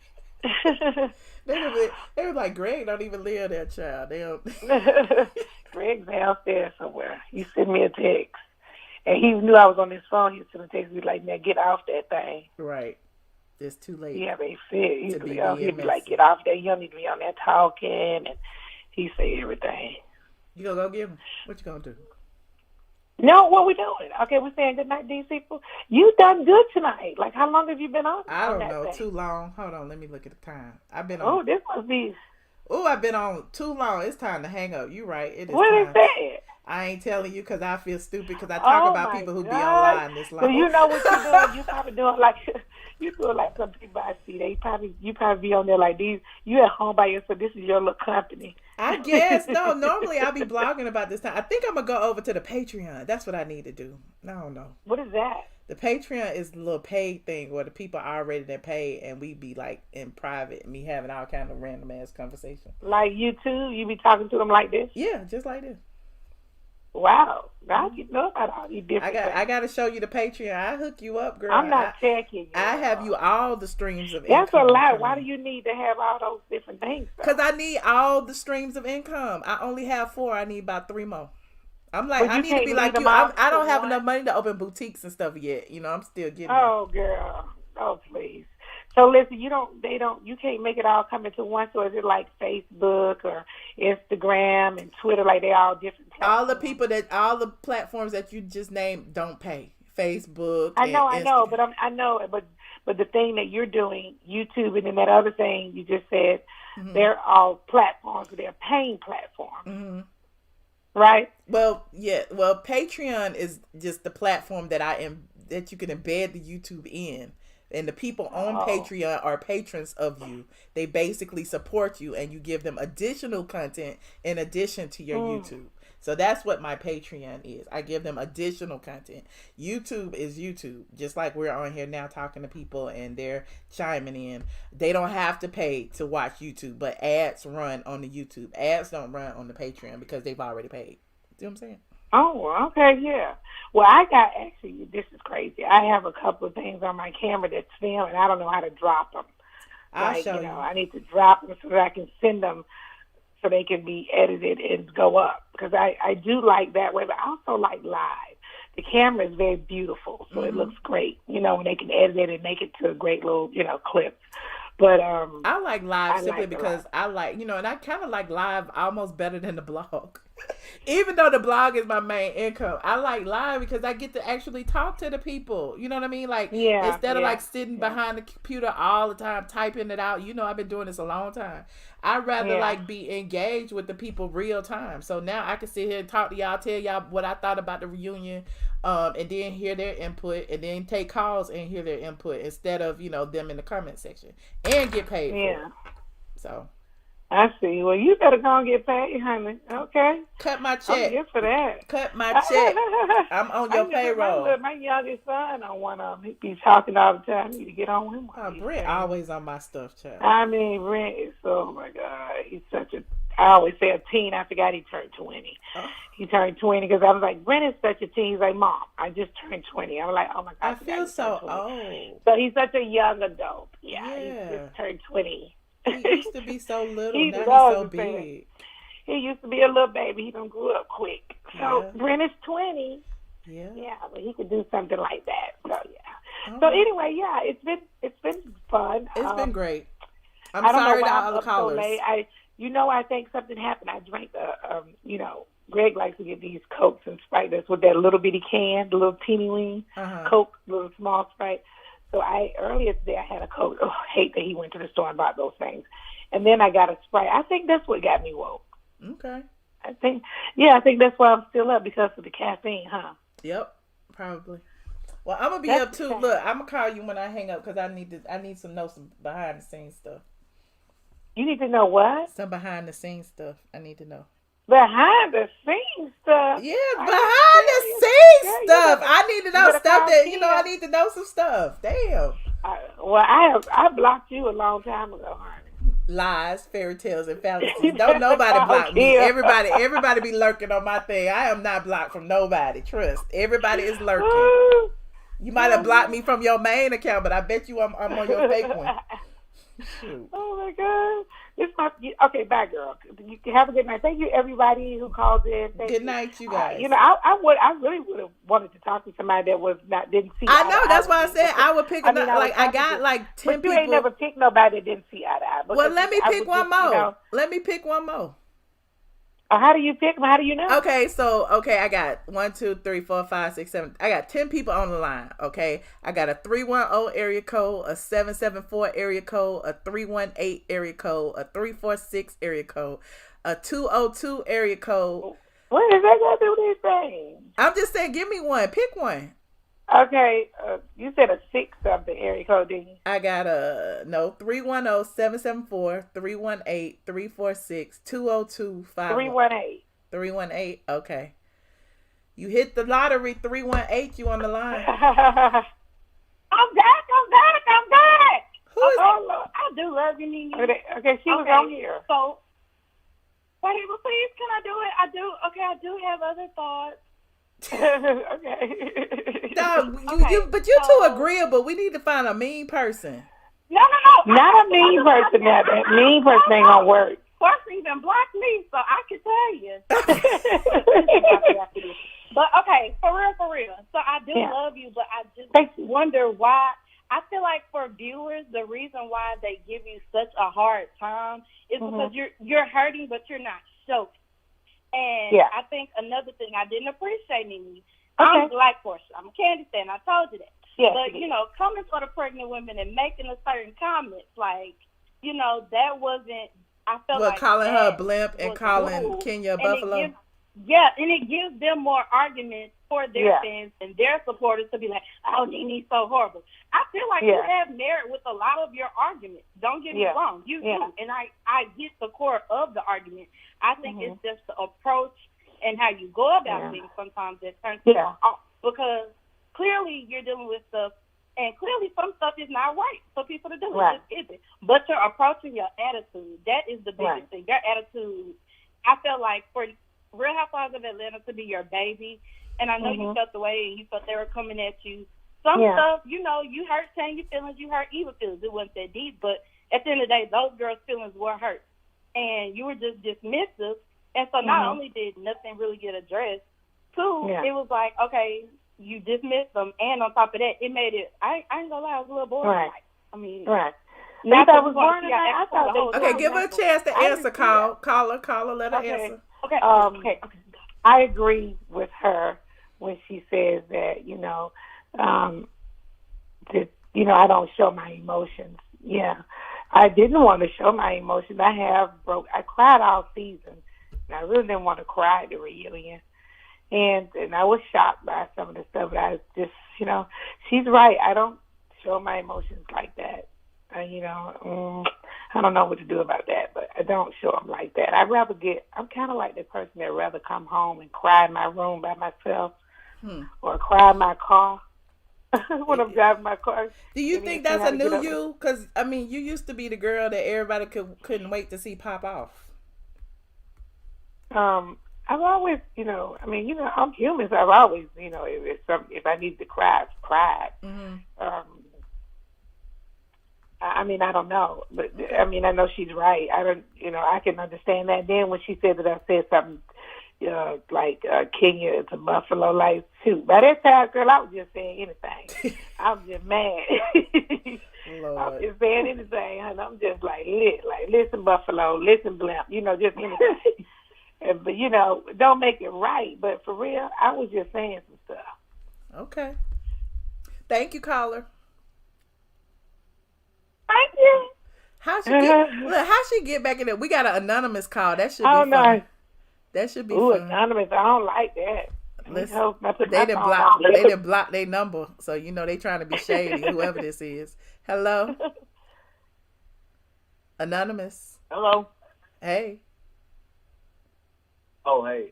They were like, Greg don't even live there, child. They don't. Greg's downstairs somewhere. He sent me a text. And he knew I was on his phone. He sent a text. He was like, man, get off that thing. Right. It's too late. Yeah, they said he'd be like, get off that. You don't need to be on there talking. And he said everything. You gonna go get him? What you gonna do? No, what we doing? Okay, we're saying good night, these people. You done good tonight. Like, how long have you been on? I don't know. Too long. Hold on. Let me look at the time. I've been on. Oh, this must be. Oh, I've been on too long. It's time to hang up. You right. It is what time. Is that? I ain't telling you because I feel stupid because I talk about people who be online this long. So you know what you're doing? You probably doing like you doing like some people I see. You probably be on there like these. You at home by yourself. This is your little company. I guess. No, normally I'll be blogging about this time. I think I'm going to go over to the Patreon. That's what I need to do. I don't know. What is that? The Patreon is a little paid thing where the people are already there paid and we be like in private and me having all kind of random ass conversation. Like YouTube? You be talking to them like this? Yeah, just like this. Wow. I didn't know about all these different things. I got to show you the Patreon. I hook you up, girl. I'm not checking you. I have you all the streams of income. That's a lot. Why do you need to have all those different things? Because I need all the streams of income. I only have 4. I need about 3 more. I'm like, I need to be like you. I don't have enough money to open boutiques and stuff yet. I'm still getting Oh, girl. Oh, please. So listen, you can't make it all come into one. So is it like Facebook or Instagram and Twitter? Like they all different platforms? All the platforms that you just named don't pay. Facebook. I know, but the thing that you're doing, YouTube, and then that other thing you just said, they're all platforms. They're paying platforms. Mm-hmm. Right? Well, yeah. Well, Patreon is just the platform that you can embed the YouTube in. And the people on Patreon are patrons of you. They basically support you and you give them additional content in addition to your YouTube. So that's what my Patreon is. I give them additional content. YouTube is YouTube. Just like we're on here now talking to people and they're chiming in. They don't have to pay to watch YouTube, but ads run on the YouTube. Ads don't run on the Patreon because they've already paid. See what I'm saying? Oh, okay, yeah. Well, this is crazy. I have a couple of things on my camera that's filmed, and I don't know how to drop them. I'll show you. I need to drop them so that I can send them so they can be edited and go up. Because I do like that way, but I also like live. The camera is very beautiful, so it looks great. When they can edit it and make it to a great little, clips. But I like live simply because I like, and I kind of like live almost better than the blog. Even though the blog is my main income, I like live because I get to actually talk to the people. You know what I mean? Like, instead of like sitting behind the computer all the time, typing it out. I've been doing this a long time. I'd rather like be engaged with the people real time. So now I can sit here and talk to y'all, tell y'all what I thought about the reunion, and then hear their input, and then take calls and hear their input instead of, them in the comment section and get paid for it. So. I see. Well, you better go and get paid, honey. Okay. Cut my check. I'm good for that. Cut my check. I'm on your payroll. My youngest son on one of them. He be talking all the time. I need to get on him. Brent always on my stuff, child. I mean, Brent is, oh my God. He's such I always say a teen. I forgot he turned 20. Oh. He turned 20 because I was like, Brent is such a teen. He's like, Mom, I just turned 20. I'm like, oh my God. I feel so old. So he's such a young adult. Yeah. He just turned 20. He used to be so little, now he's so big. He used to be a little baby. He done grew up quick. So Brent is 20. Yeah. Yeah, but he could do something like that. So yeah. Oh. So anyway, it's been fun. It's been great. I'm sorry to all the callers. So I think something happened. I drank Greg likes to get these Cokes and Sprite with that little bitty can, the little teeny weeny Coke, little small Sprite. So earlier today I had a Coke. Oh, I hate that he went to the store and bought those things. And then I got a Sprite. I think that's what got me woke. Okay. I think that's why I'm still up, because of the caffeine, huh? Yep, probably. Well, I'm gonna be up too. Look, I'm gonna call you when I hang up, because I need to know some behind the scenes stuff. You need to know what? Some behind the scenes stuff. I need to know. Behind the scenes stuff? Yeah, behind the scenes stuff. I need to know stuff that, I need to know some stuff. Damn. I blocked you a long time ago, honey. Lies, fairy tales, and fantasies. Don't nobody block me. Everybody be lurking on my thing. I am not blocked from nobody. Trust. Everybody is lurking. You might have blocked me from your main account, but I bet you I'm on your fake one. Shoot. Oh my God. Okay, bye, girl. You have a good night. Thank you, everybody who called in. Good night, you guys. I really would have wanted to talk to somebody that didn't see. I know. That's why I said I would pick another. I got like 10 people. You ain't never picked nobody that didn't see eye to eye. Well, let me pick one more. Let me pick one more. How do you pick them? How do you know? Okay, I got 1, 2, 3, 4, 5, 6, 7. I got 10 people on the line. Okay, I got a 310 area code, a 774 area code, a 318 area code, a 346 area code, a 202 area code. What is that got to do with anything? I'm just saying, give me one. Pick one. Okay, you said a 6 something area code, didn't you? I got 310 774 318 346 202 318. 318. Okay. You hit the lottery. 318. You on the line? I'm back. Who is? I do love you, Nene. Okay, she was on here. So, whatever, please, can I do it? I do have other thoughts. Okay. No, but you're too agreeable. We need to find a mean person. No. Not a mean person. That mean person ain't gonna work. Porsha even blocked me, so I can tell you. But okay, for real. So I do love you, but I just wonder why. I feel like for viewers, the reason why they give you such a hard time is because you're hurting, but you're not showing. And I think another thing I didn't appreciate, Nene, I'm like Porsha. I'm a Kandi fan. I told you that. Yes, but, coming for the pregnant women and making a certain comments, like, that wasn't, I felt like calling her a blimp and calling Kenya a buffalo. And it gives them more arguments for their fans and their supporters to be like, oh, Nene's so horrible. I feel like you have merit with a lot of your arguments. Don't get me wrong. You do. And I get the core of the argument. I think it's just the approach and how you go about things sometimes that turns people off. Because clearly you're dealing with stuff, and clearly some stuff is not right for people to do. It just isn't. But your approach and your attitude, that is the biggest thing. Your attitude, I feel like for Real Housewives of Atlanta to be your baby, and I know you felt the way and you felt they were coming at you. Some stuff, you hurt saying your feelings, you hurt Eva's feelings. It wasn't that deep, but at the end of the day, those girls' feelings were hurt. And you were just dismissive. And so not only did nothing really get addressed, two, it was like, okay, you dismissed them. And on top of that, it made it, I ain't going to lie, it was a little boring. Right. I mean, Not that was boring tonight. I thought okay, give her a chance to answer. Call her, let her answer. Okay. I agree with her when she says that, I don't show my emotions. Yeah. I didn't want to show my emotions. I cried all season. And I really didn't want to cry at the reunion. And I was shocked by some of the stuff. But I just, she's right. I don't show my emotions like that. I don't know what to do about that, but I don't show them like that. I'm kind of like the person that rather come home and cry in my room by myself or cry in my car when I'm driving my car. Do you think that's a new you? Because, you used to be the girl that everybody couldn't wait to see pop off. I've always, I'm human, so I've always, if I need to cry, I've cried. I don't know, but I know she's right. I can understand that. Then when she said that I said something like Kenya is a buffalo, like too. By that time, girl, I was just saying anything. I was just mad. I was just saying anything, and I'm just like, listen, Buffalo, listen, Blimp, just anything. But, don't make it right. But for real, I was just saying some stuff. Okay. Thank you, caller. Thank you. How she get back in there? We got an anonymous call. That should be fun. No. That should be fun. Anonymous, I don't like that. Listen, they didn't block their number, so they trying to be shady. Whoever this is. Hello, Anonymous. Hello. Hey. Oh, hey.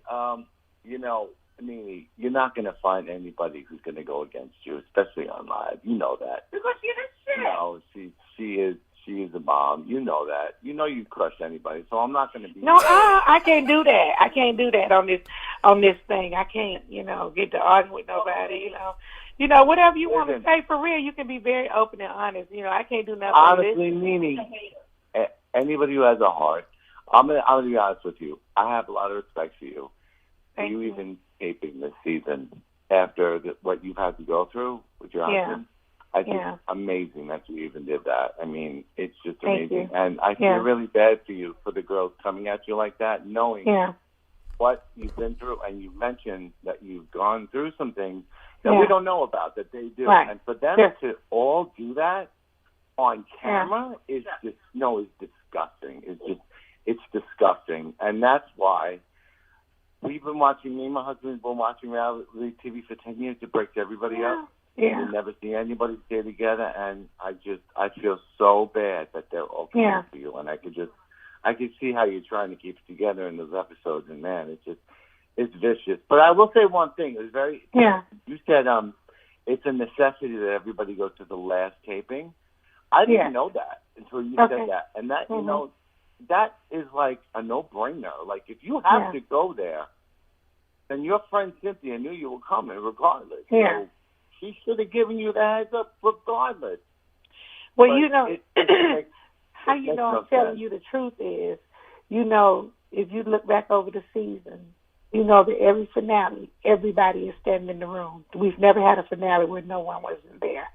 Nene, you're not going to find anybody who's going to go against you, especially on live. You know that. Because you're the shit. She is a mom. You know that. You crush anybody. So I'm not going to be. No, I can't do that. I can't do that on this thing. I can't, get to argue with nobody. Whatever you want to say for real, you can be very open and honest. I can't do nothing. Honestly, Nene, anybody who has a heart, I'm gonna be honest with you. I have a lot of respect for you. Thank you. Even taping this season after what you've had to go through with your husband. I think it's amazing that you even did that. I mean, it's just amazing. And I feel really bad for you, for the girls coming at you like that, knowing what you've been through. And you mentioned that you've gone through some things that we don't know about, that they do. Right. And for them to all do that on camera is just, is disgusting. It's disgusting. And that's why me and my husband have been watching reality TV for 10 years. It breaks everybody up. Yeah. You never see anybody stay together, and I feel so bad that they're all coming for you, and I could see how you're trying to keep it together in those episodes, and man, it's vicious. But I will say one thing: it was very. You said it's a necessity that everybody go to the last taping. I didn't know that until you said that, and that that is like a no-brainer. Like if you have to go there, then your friend Cynthia knew you were coming regardless. Yeah. So, she should have given you the heads up regardless. Well, but how I'm telling you the truth is, if you look back over the season, that every finale, everybody is standing in the room. We've never had a finale where no one wasn't there.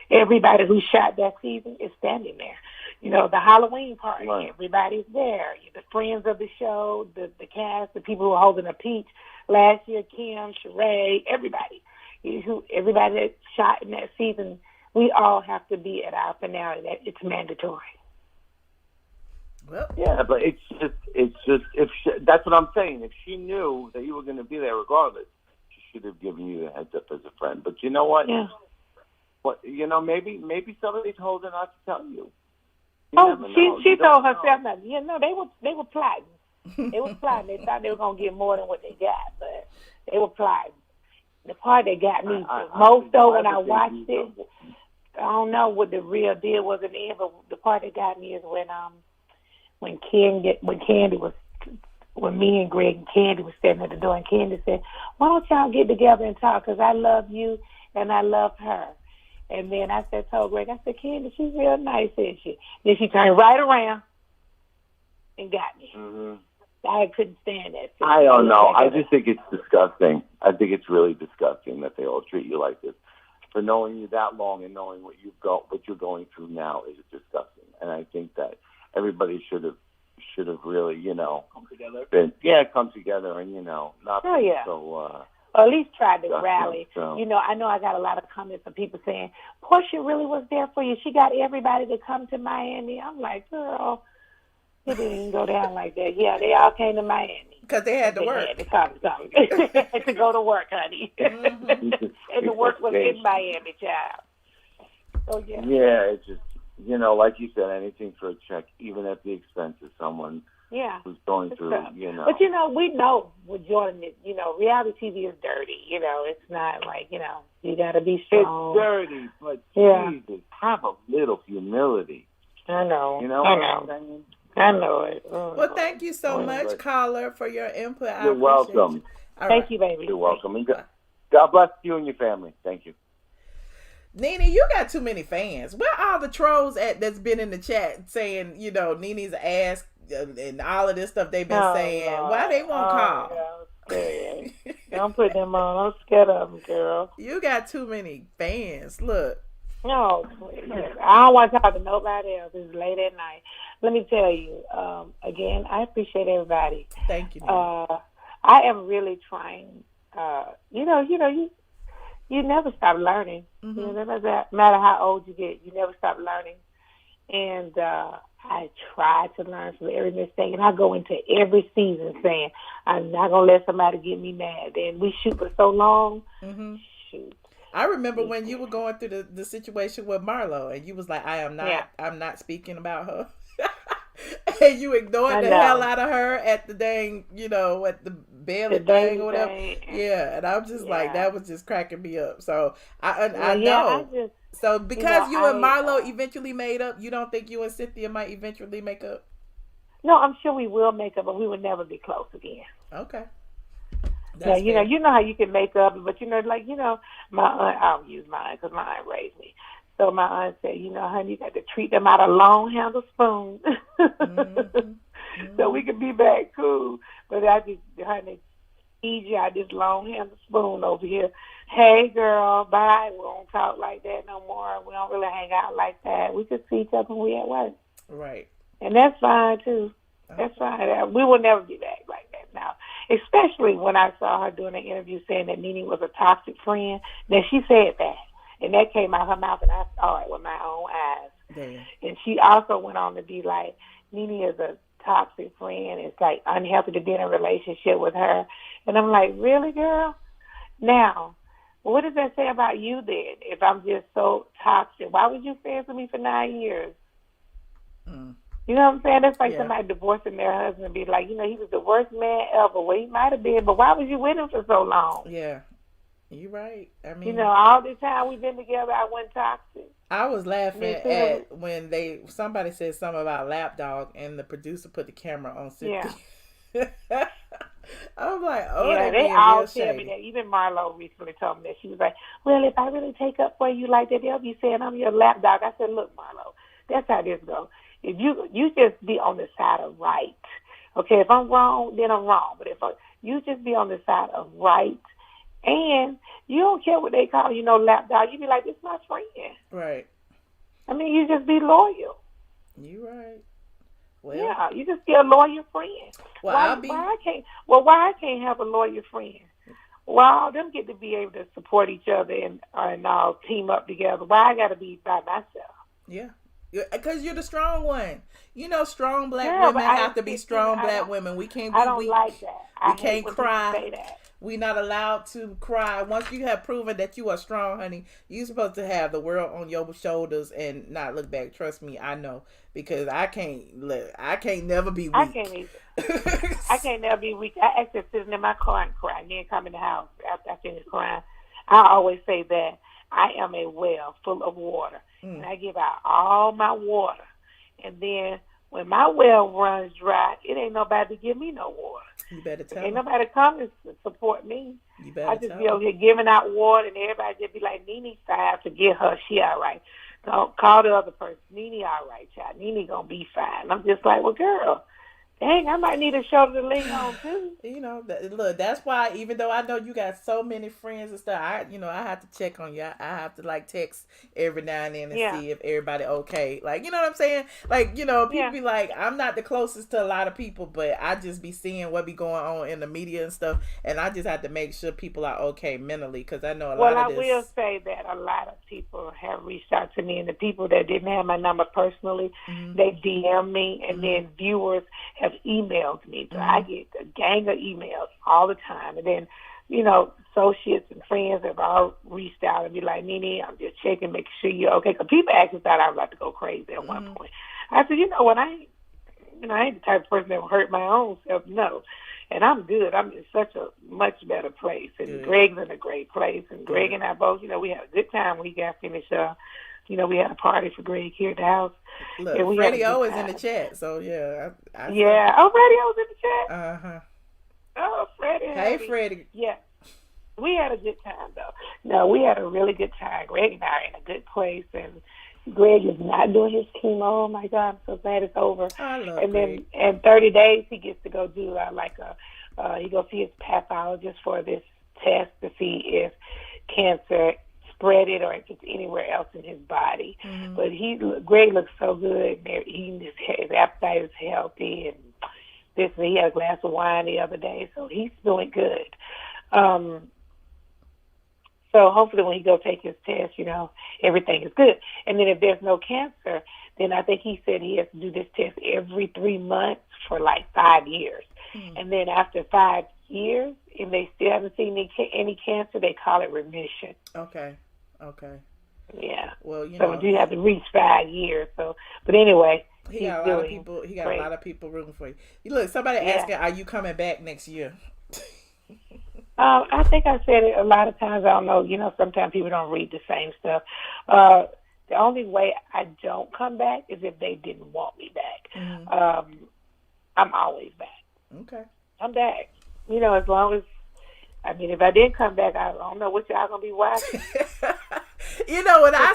Everybody who shot that season is standing there. The Halloween party, everybody's there. The friends of the show, the cast, the people who are holding a peach. Last year, Kim, Sheree, everybody. Everybody that shot in that season, we all have to be at our finale. That it's mandatory. Well, yeah, but it's just that's what I'm saying. If she knew that you were going to be there regardless, she should have given you the heads up as a friend. But you know what? Yeah. What maybe somebody told her not to tell you. She told herself nothing. They were plotting. They were plotting. They thought they were going to get more than what they got, but they were plotting. The part that got me most though when I watched it, I don't know what the real deal was in the end, but the part that got me is when me and Greg and Kandi was standing at the door, and Kandi said, "Why don't y'all get together and talk? Because I love you and I love her." And then I told Greg, I said, "Kandi, she's real nice, isn't she?" Then she turned right around and got me. Mm-hmm. I couldn't stand that. I don't know. I just think it's disgusting. I think it's really disgusting that they all treat you like this. For knowing you that long and knowing what you're going through now is disgusting. And I think that everybody should have really, come together and not be so. Or at least try to rally. So. I know I got a lot of comments from people saying Porsha really was there for you. She got everybody to come to Miami. I'm like, girl. It didn't even go down like that. Yeah, they all came to Miami. Because they had to work. Had to come to go to work, honey. Mm-hmm. And the work was in Miami, child. So, yeah. Yeah, it's just, like you said, anything for a check, even at the expense of someone who's going through, But, we know with Jordan, reality TV is dirty. It's not like, you got to be strong. It's dirty, but Jesus, have a little humility. I know. You know what I'm saying? I know it. Well, thank you so much, caller, for your input. You're welcome. Thank you, baby. You're welcome. And God bless you and your family. Thank you. Nene, you got too many fans. Where are all the trolls that's been in the chat saying, Nene's ass and all of this stuff they've been saying? Why they won't call? Hey, don't put them on. I'm scared of them, girl. You got too many fans. Look. No, please. I don't want to talk to nobody else. It's late at night. Let me tell you, again, I appreciate everybody. Thank you. I am really trying. You never stop learning. Mm-hmm. You know, no matter how old you get, you never stop learning. And I try to learn from every mistake, and I go into every season saying, I'm not going to let somebody get me mad. And we shoot for so long. Mm-hmm. Shoot. I remember when you were going through the situation with Marlo, and you was like, I'm not speaking about her. And you ignored the hell out of her at the dang, at the Bailey thing or whatever. Yeah, and I'm just like, that was just cracking me up. So I know. So because you and Marlo eventually made up, you don't think you and Cynthia might eventually make up? No, I'm sure we will make up, but we will never be close again. Okay. Yeah, you know how you can make up, but my aunt, I'll use my aunt because my aunt raised me. So my aunt said, honey, you got to treat them out a long handle spoon, so we can be back cool. But I just, honey, feed you out this long handle spoon over here. Hey, girl, bye. We don't talk like that no more. We don't really hang out like that. We just see each other when we at work. Right. And that's fine too. That's fine. We will never be back like that now. Especially when I saw her doing an interview saying that Nene was a toxic friend. Now she said that. And that came out of her mouth, and I saw it with my own eyes. Damn. And she also went on to be like, Nene is a toxic friend. It's like unhealthy to be in a relationship with her. And I'm like, really, girl? Now, what does that say about you then? If I'm just so toxic, why was you friends with me for 9 years? Mm. You know what I'm saying? That's like somebody divorcing their husband and be like, he was the worst man ever. Well, he might have been, but why was you with him for so long? Yeah. You're right. I mean, all the time we've been together, I wasn't toxic. I was laughing at when somebody said something about lapdog, and the producer put the camera on Cynthia. Yeah. I'm like, they all tell me that. Even Marlo recently told me that. She was like, well, if I really take up for you like that, they'll be saying I'm your lapdog. I said, look, Marlo, that's how this goes. If you just be on the side of right. Okay, if I'm wrong, then I'm wrong. But you just be on the side of right. And you don't care what they call, lapdog. You be like, this is my friend. Right. I mean, you just be loyal. You right. Well, yeah, you just be a loyal friend. Well, why I can't have a loyal friend? Why all them get to be able to support each other and all team up together? Why I got to be by myself? Yeah. Because you're the strong one. Strong black women have to be strong black women. We can't be weak. I don't like that. We can't cry. We're not allowed to cry. Once you have proven that you are strong, honey, you're supposed to have the world on your shoulders and not look back. Trust me, I know. Because I can't never be weak. I can't either. I can't never be weak. I actually sitting in my car and cry and then come in the house after I finish crying. I always say that I am a well full of water. And I give out all my water. And then when my well runs dry, it ain't nobody to give me no water. You better tell Ain't them. nobody come to support me. You better I just be over here giving out water, and everybody just be like, Nene, fine, forget her. She all right. Don't call the other person. Nene all right, child. Nene going to be fine. I'm just like, well, girl, dang, I might need a shoulder to lean on, too. Look, that's why, even though I know you got so many friends and stuff, I have to check on you. I have to, text every now and then and see if everybody okay. You know what I'm saying? People be like, I'm not the closest to a lot of people, but I just be seeing what be going on in the media and stuff, and I just have to make sure people are okay mentally, because I know a lot of this. Well, I will say that a lot of people have reached out to me, and the people that didn't have my number personally, they DM me, and then viewers have emailed me. So I get a gang of emails all the time. And then, associates and friends have all reached out and be like, Nene, I'm just checking, making sure you're okay. Because people actually thought I was about to go crazy at one point. I said, I ain't the type of person that will hurt my own self. No. And I'm good. I'm in such a much better place. And Greg's in a great place. And Greg and I both, we had a good time when he got finished. We had a party for Greg here at the house. Look, Freddie O is in the chat, so yeah. Oh, Freddie O's in the chat? Uh-huh. Oh, Freddie. Hey, Freddie. Yeah. We had a good time, though. No, we had a really good time. Greg and I are in a good place, and Greg is not doing his chemo. Oh, my God, I'm so glad it's over. I love and Greg. Then in 30 days, he gets to go do, a He go see his pathologist for this test to see if cancer spread it or if it's anywhere else in his body. But Greg looks so good. His appetite is healthy, and he had a glass of wine the other day, so he's doing good. So hopefully when he go take his test, everything is good. And then if there's no cancer, then I think he said he has to do this test every 3 months for like 5 years. And then after 5 years, if they still haven't seen any cancer, they call it remission. Okay. Yeah. Well, so you have to reach 5 years. So, but anyway, he got a lot of people. He got a lot of people rooting for you. Look, somebody asking, "Are you coming back next year?" I think I said it a lot of times. I don't know. Sometimes people don't read the same stuff. The only way I don't come back is if they didn't want me back. I'm always back. Okay. I'm back. As long as, if I didn't come back, I don't know what y'all gonna be watching. When I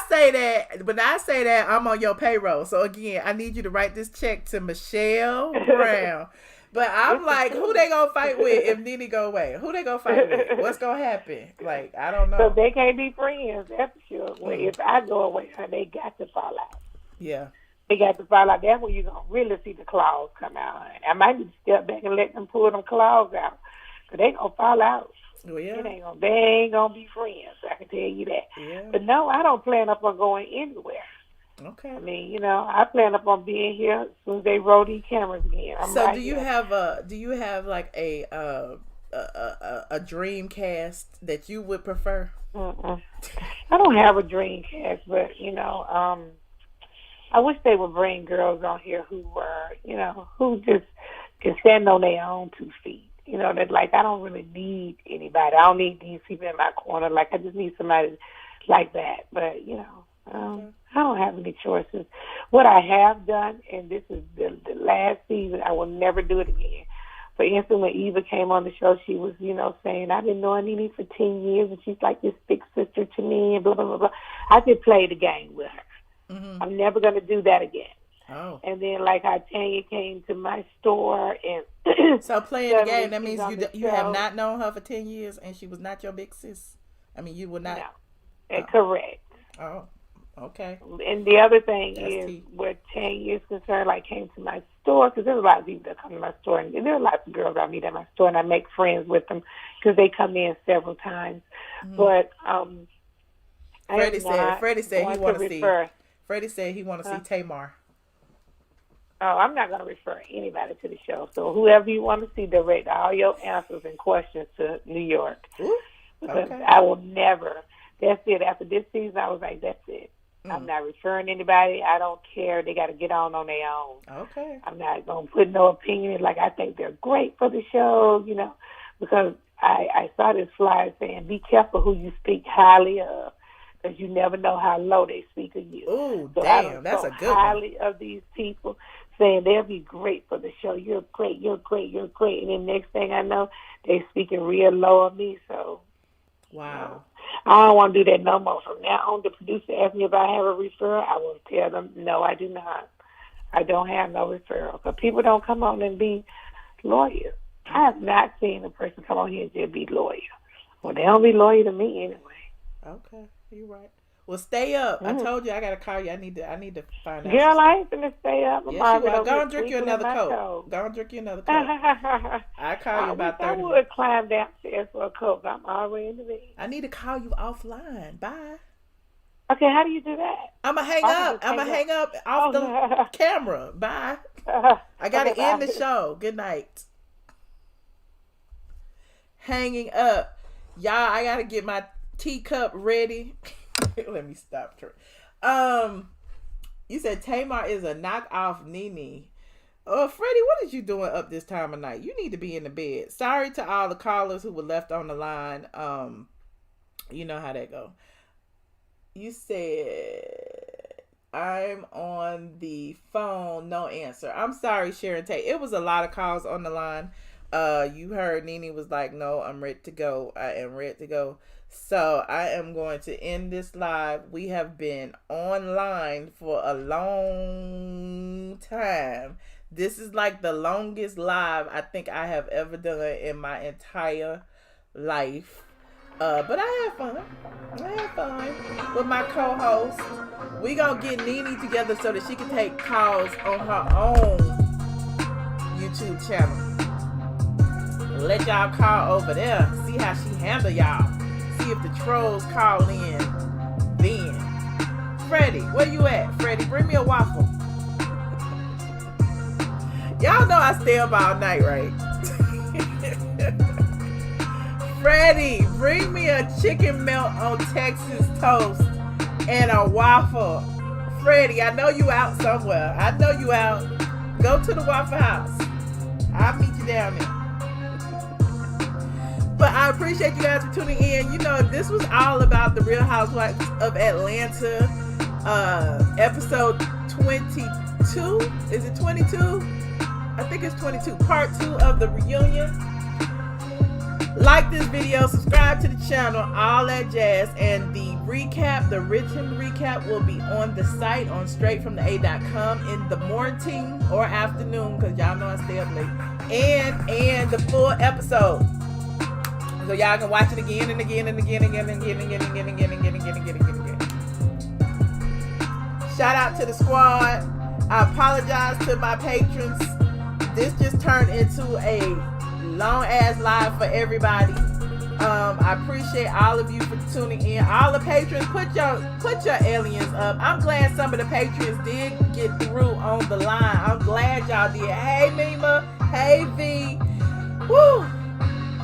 say that, I'm on your payroll. So again, I need you to write this check to Michelle Brown. But I'm like, who they gonna fight with if Nene go away? Who they gonna fight with? What's gonna happen? Like, I don't know. So they can't be friends, that's for sure. Well, if I go away, they got to fall out. Yeah. They got to fall out. That's when you're gonna really see the claws come out. I might need to step back and let them pull them claws out. Because they gonna fall out. Well, yeah. They ain't gonna be friends, I can tell you that. Yeah. But no, I don't plan up on going anywhere. Okay. I plan up on being here as soon as they roll these cameras again. So do you have like a dream cast that you would prefer? I don't have a dream cast, but I wish they would bring girls on here who were, who just can stand on their own 2 feet. That like I don't really need anybody. I don't need these people in my corner. Like I just need somebody like that. But I don't have any choices. What I have done, and this is the last season, I will never do it again. For instance, when Eva came on the show, she was, saying, I've been knowing Nene for 10 years, and she's like this big sister to me, and blah, blah, blah, blah. I just played the game with her. I'm never going to do that again. Oh. And then, like how Tanya came to my store, and so playing the game, that means you have not known her for 10 years, and she was not your big sis? You would not? No. Correct. Oh. Okay. And the other thing is, where Tanya is concerned, like came to my store, because there's a lot of people that come to my store, and there are lots of girls I meet at my store, and I make friends with them because they come in several times. But Freddie said he want to see. Freddie said he want to see Tamar. Oh, I'm not going to refer anybody to the show. So whoever you want to see, direct all your answers and questions to New York. Because I will never. That's it. After this season, I was like, that's it. I'm not referring anybody. I don't care. They got to get on their own. Okay. I'm not going to put no opinion. Like, I think they're great for the show, because I saw this flyer saying, be careful who you speak highly of, because you never know how low they speak of you. Ooh, so damn. That's a good highly of these people, saying they'll be great for the show. You're great, you're great, you're great. And then next thing I know, they speaking real low of me, so. Wow. I don't want to do that no more. From now on, the producer asks me if I have a referral, I will tell them, no, I do not. I don't have no referral. Because people don't come on and be lawyers. I have not seen a person come on here and just be lawyer. Well, they don't be lawyer to me anyway. Okay, you're right. Well, stay up. I told you I gotta call you. I need to find out. Girl, I ain't finna stay up. Yes, you are. Go and drink you another Coke. Go and drink you another Coke. I call you about 30 minutes. I would climb downstairs for a Coke. I'm already in the bed. I need to call you offline. Bye. Okay, how do you do that? I'm gonna hang up. I'm gonna hang up off the camera. Bye. I gotta end the show. Good night. Hanging up. Y'all, I gotta get my teacup ready. Let me stop. You said Tamar is a knockoff Nene. Oh, Freddie, what is you doing up this time of night? You need to be in the bed. Sorry to all the callers who were left on the line. You know how that go. You said I'm on the phone, no answer. I'm sorry, Sharon Tate. It was a lot of calls on the line. You heard Nene was like, no, I'm ready to go. I am ready to go. So I am going to end this live. We have been online for a long time. This is like the longest live I think I have ever done in my entire life. But I had fun. With my co-host. We gonna get Nene together so that she can take calls on her own YouTube channel. Let y'all call over there. See how she handle y'all. See if the trolls call in then. Freddie, where you at? Freddie, bring me a waffle. Y'all know I stay up all night, right? Freddie, bring me a chicken melt on Texas toast and a waffle. Freddie, I know you out somewhere. I know you out. Go to the Waffle House. I'll meet you down there. But I appreciate you guys for tuning in. You know, this was all about the Real Housewives of Atlanta, episode 22. Is it 22? I think it's 22. Part 2 of the reunion. Like this video, subscribe to the channel, all that jazz, and the recap, the written recap, will be on the site on straightfromtheA.com in the morning or afternoon, because y'all know I stay up late, and the full episode, so y'all can watch it again and again and again and again and again and again and again and again and again and again and again and again. Shout out to the squad. I apologize to my patrons. This just turned into a long ass live for everybody. I appreciate all of you for tuning in. All the patrons, put your aliens up. I'm glad some of the patrons did get through on the line. I'm glad y'all did. Hey Mima, hey V, woo,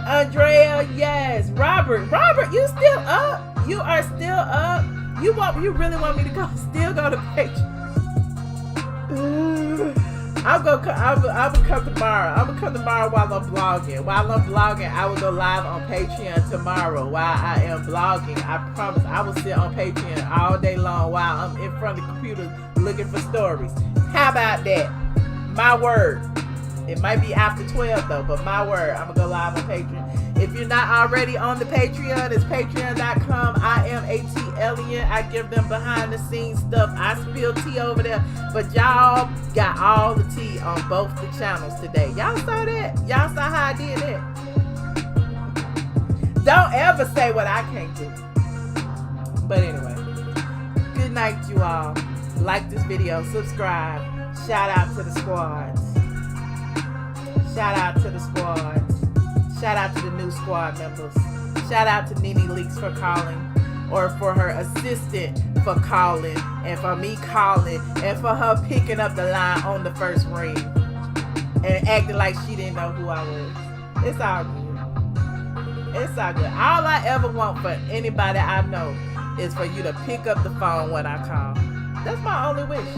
Andrea, yes, Robert, you still up? You are still up? You really want me to go? Still go to Patreon? I will come tomorrow. I will come tomorrow while I'm vlogging. While I'm vlogging, I will go live on Patreon tomorrow while I am vlogging. I promise I will sit on Patreon all day long while I'm in front of the computer looking for stories. How about that? My word. It might be after 12 though, but my word, I'm gonna go live on Patreon. If you're not already on the Patreon, it's patreon.com. iamATLien. I give them behind the scenes stuff. I spill tea over there, but y'all got all the tea on both the channels today. Y'all saw that? Y'all saw how I did that? Don't ever say what I can't do. But anyway, good night, you all. Like this video, subscribe. Shout out to the squads. Shout out to the squads. Shout out to the new squad members. Shout out to Nene Leakes for calling, or for her assistant for calling, and for me calling, and for her picking up the line on the first ring and acting like she didn't know who I was. It's all good. It's all good. All I ever want for anybody I know is for you to pick up the phone when I call. That's my only wish.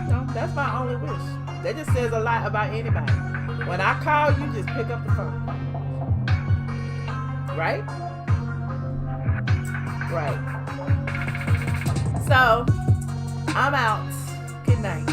No, that's my only wish. That just says a lot about anybody. When I call, you just pick up the phone. Right? Right. So, I'm out. Good night.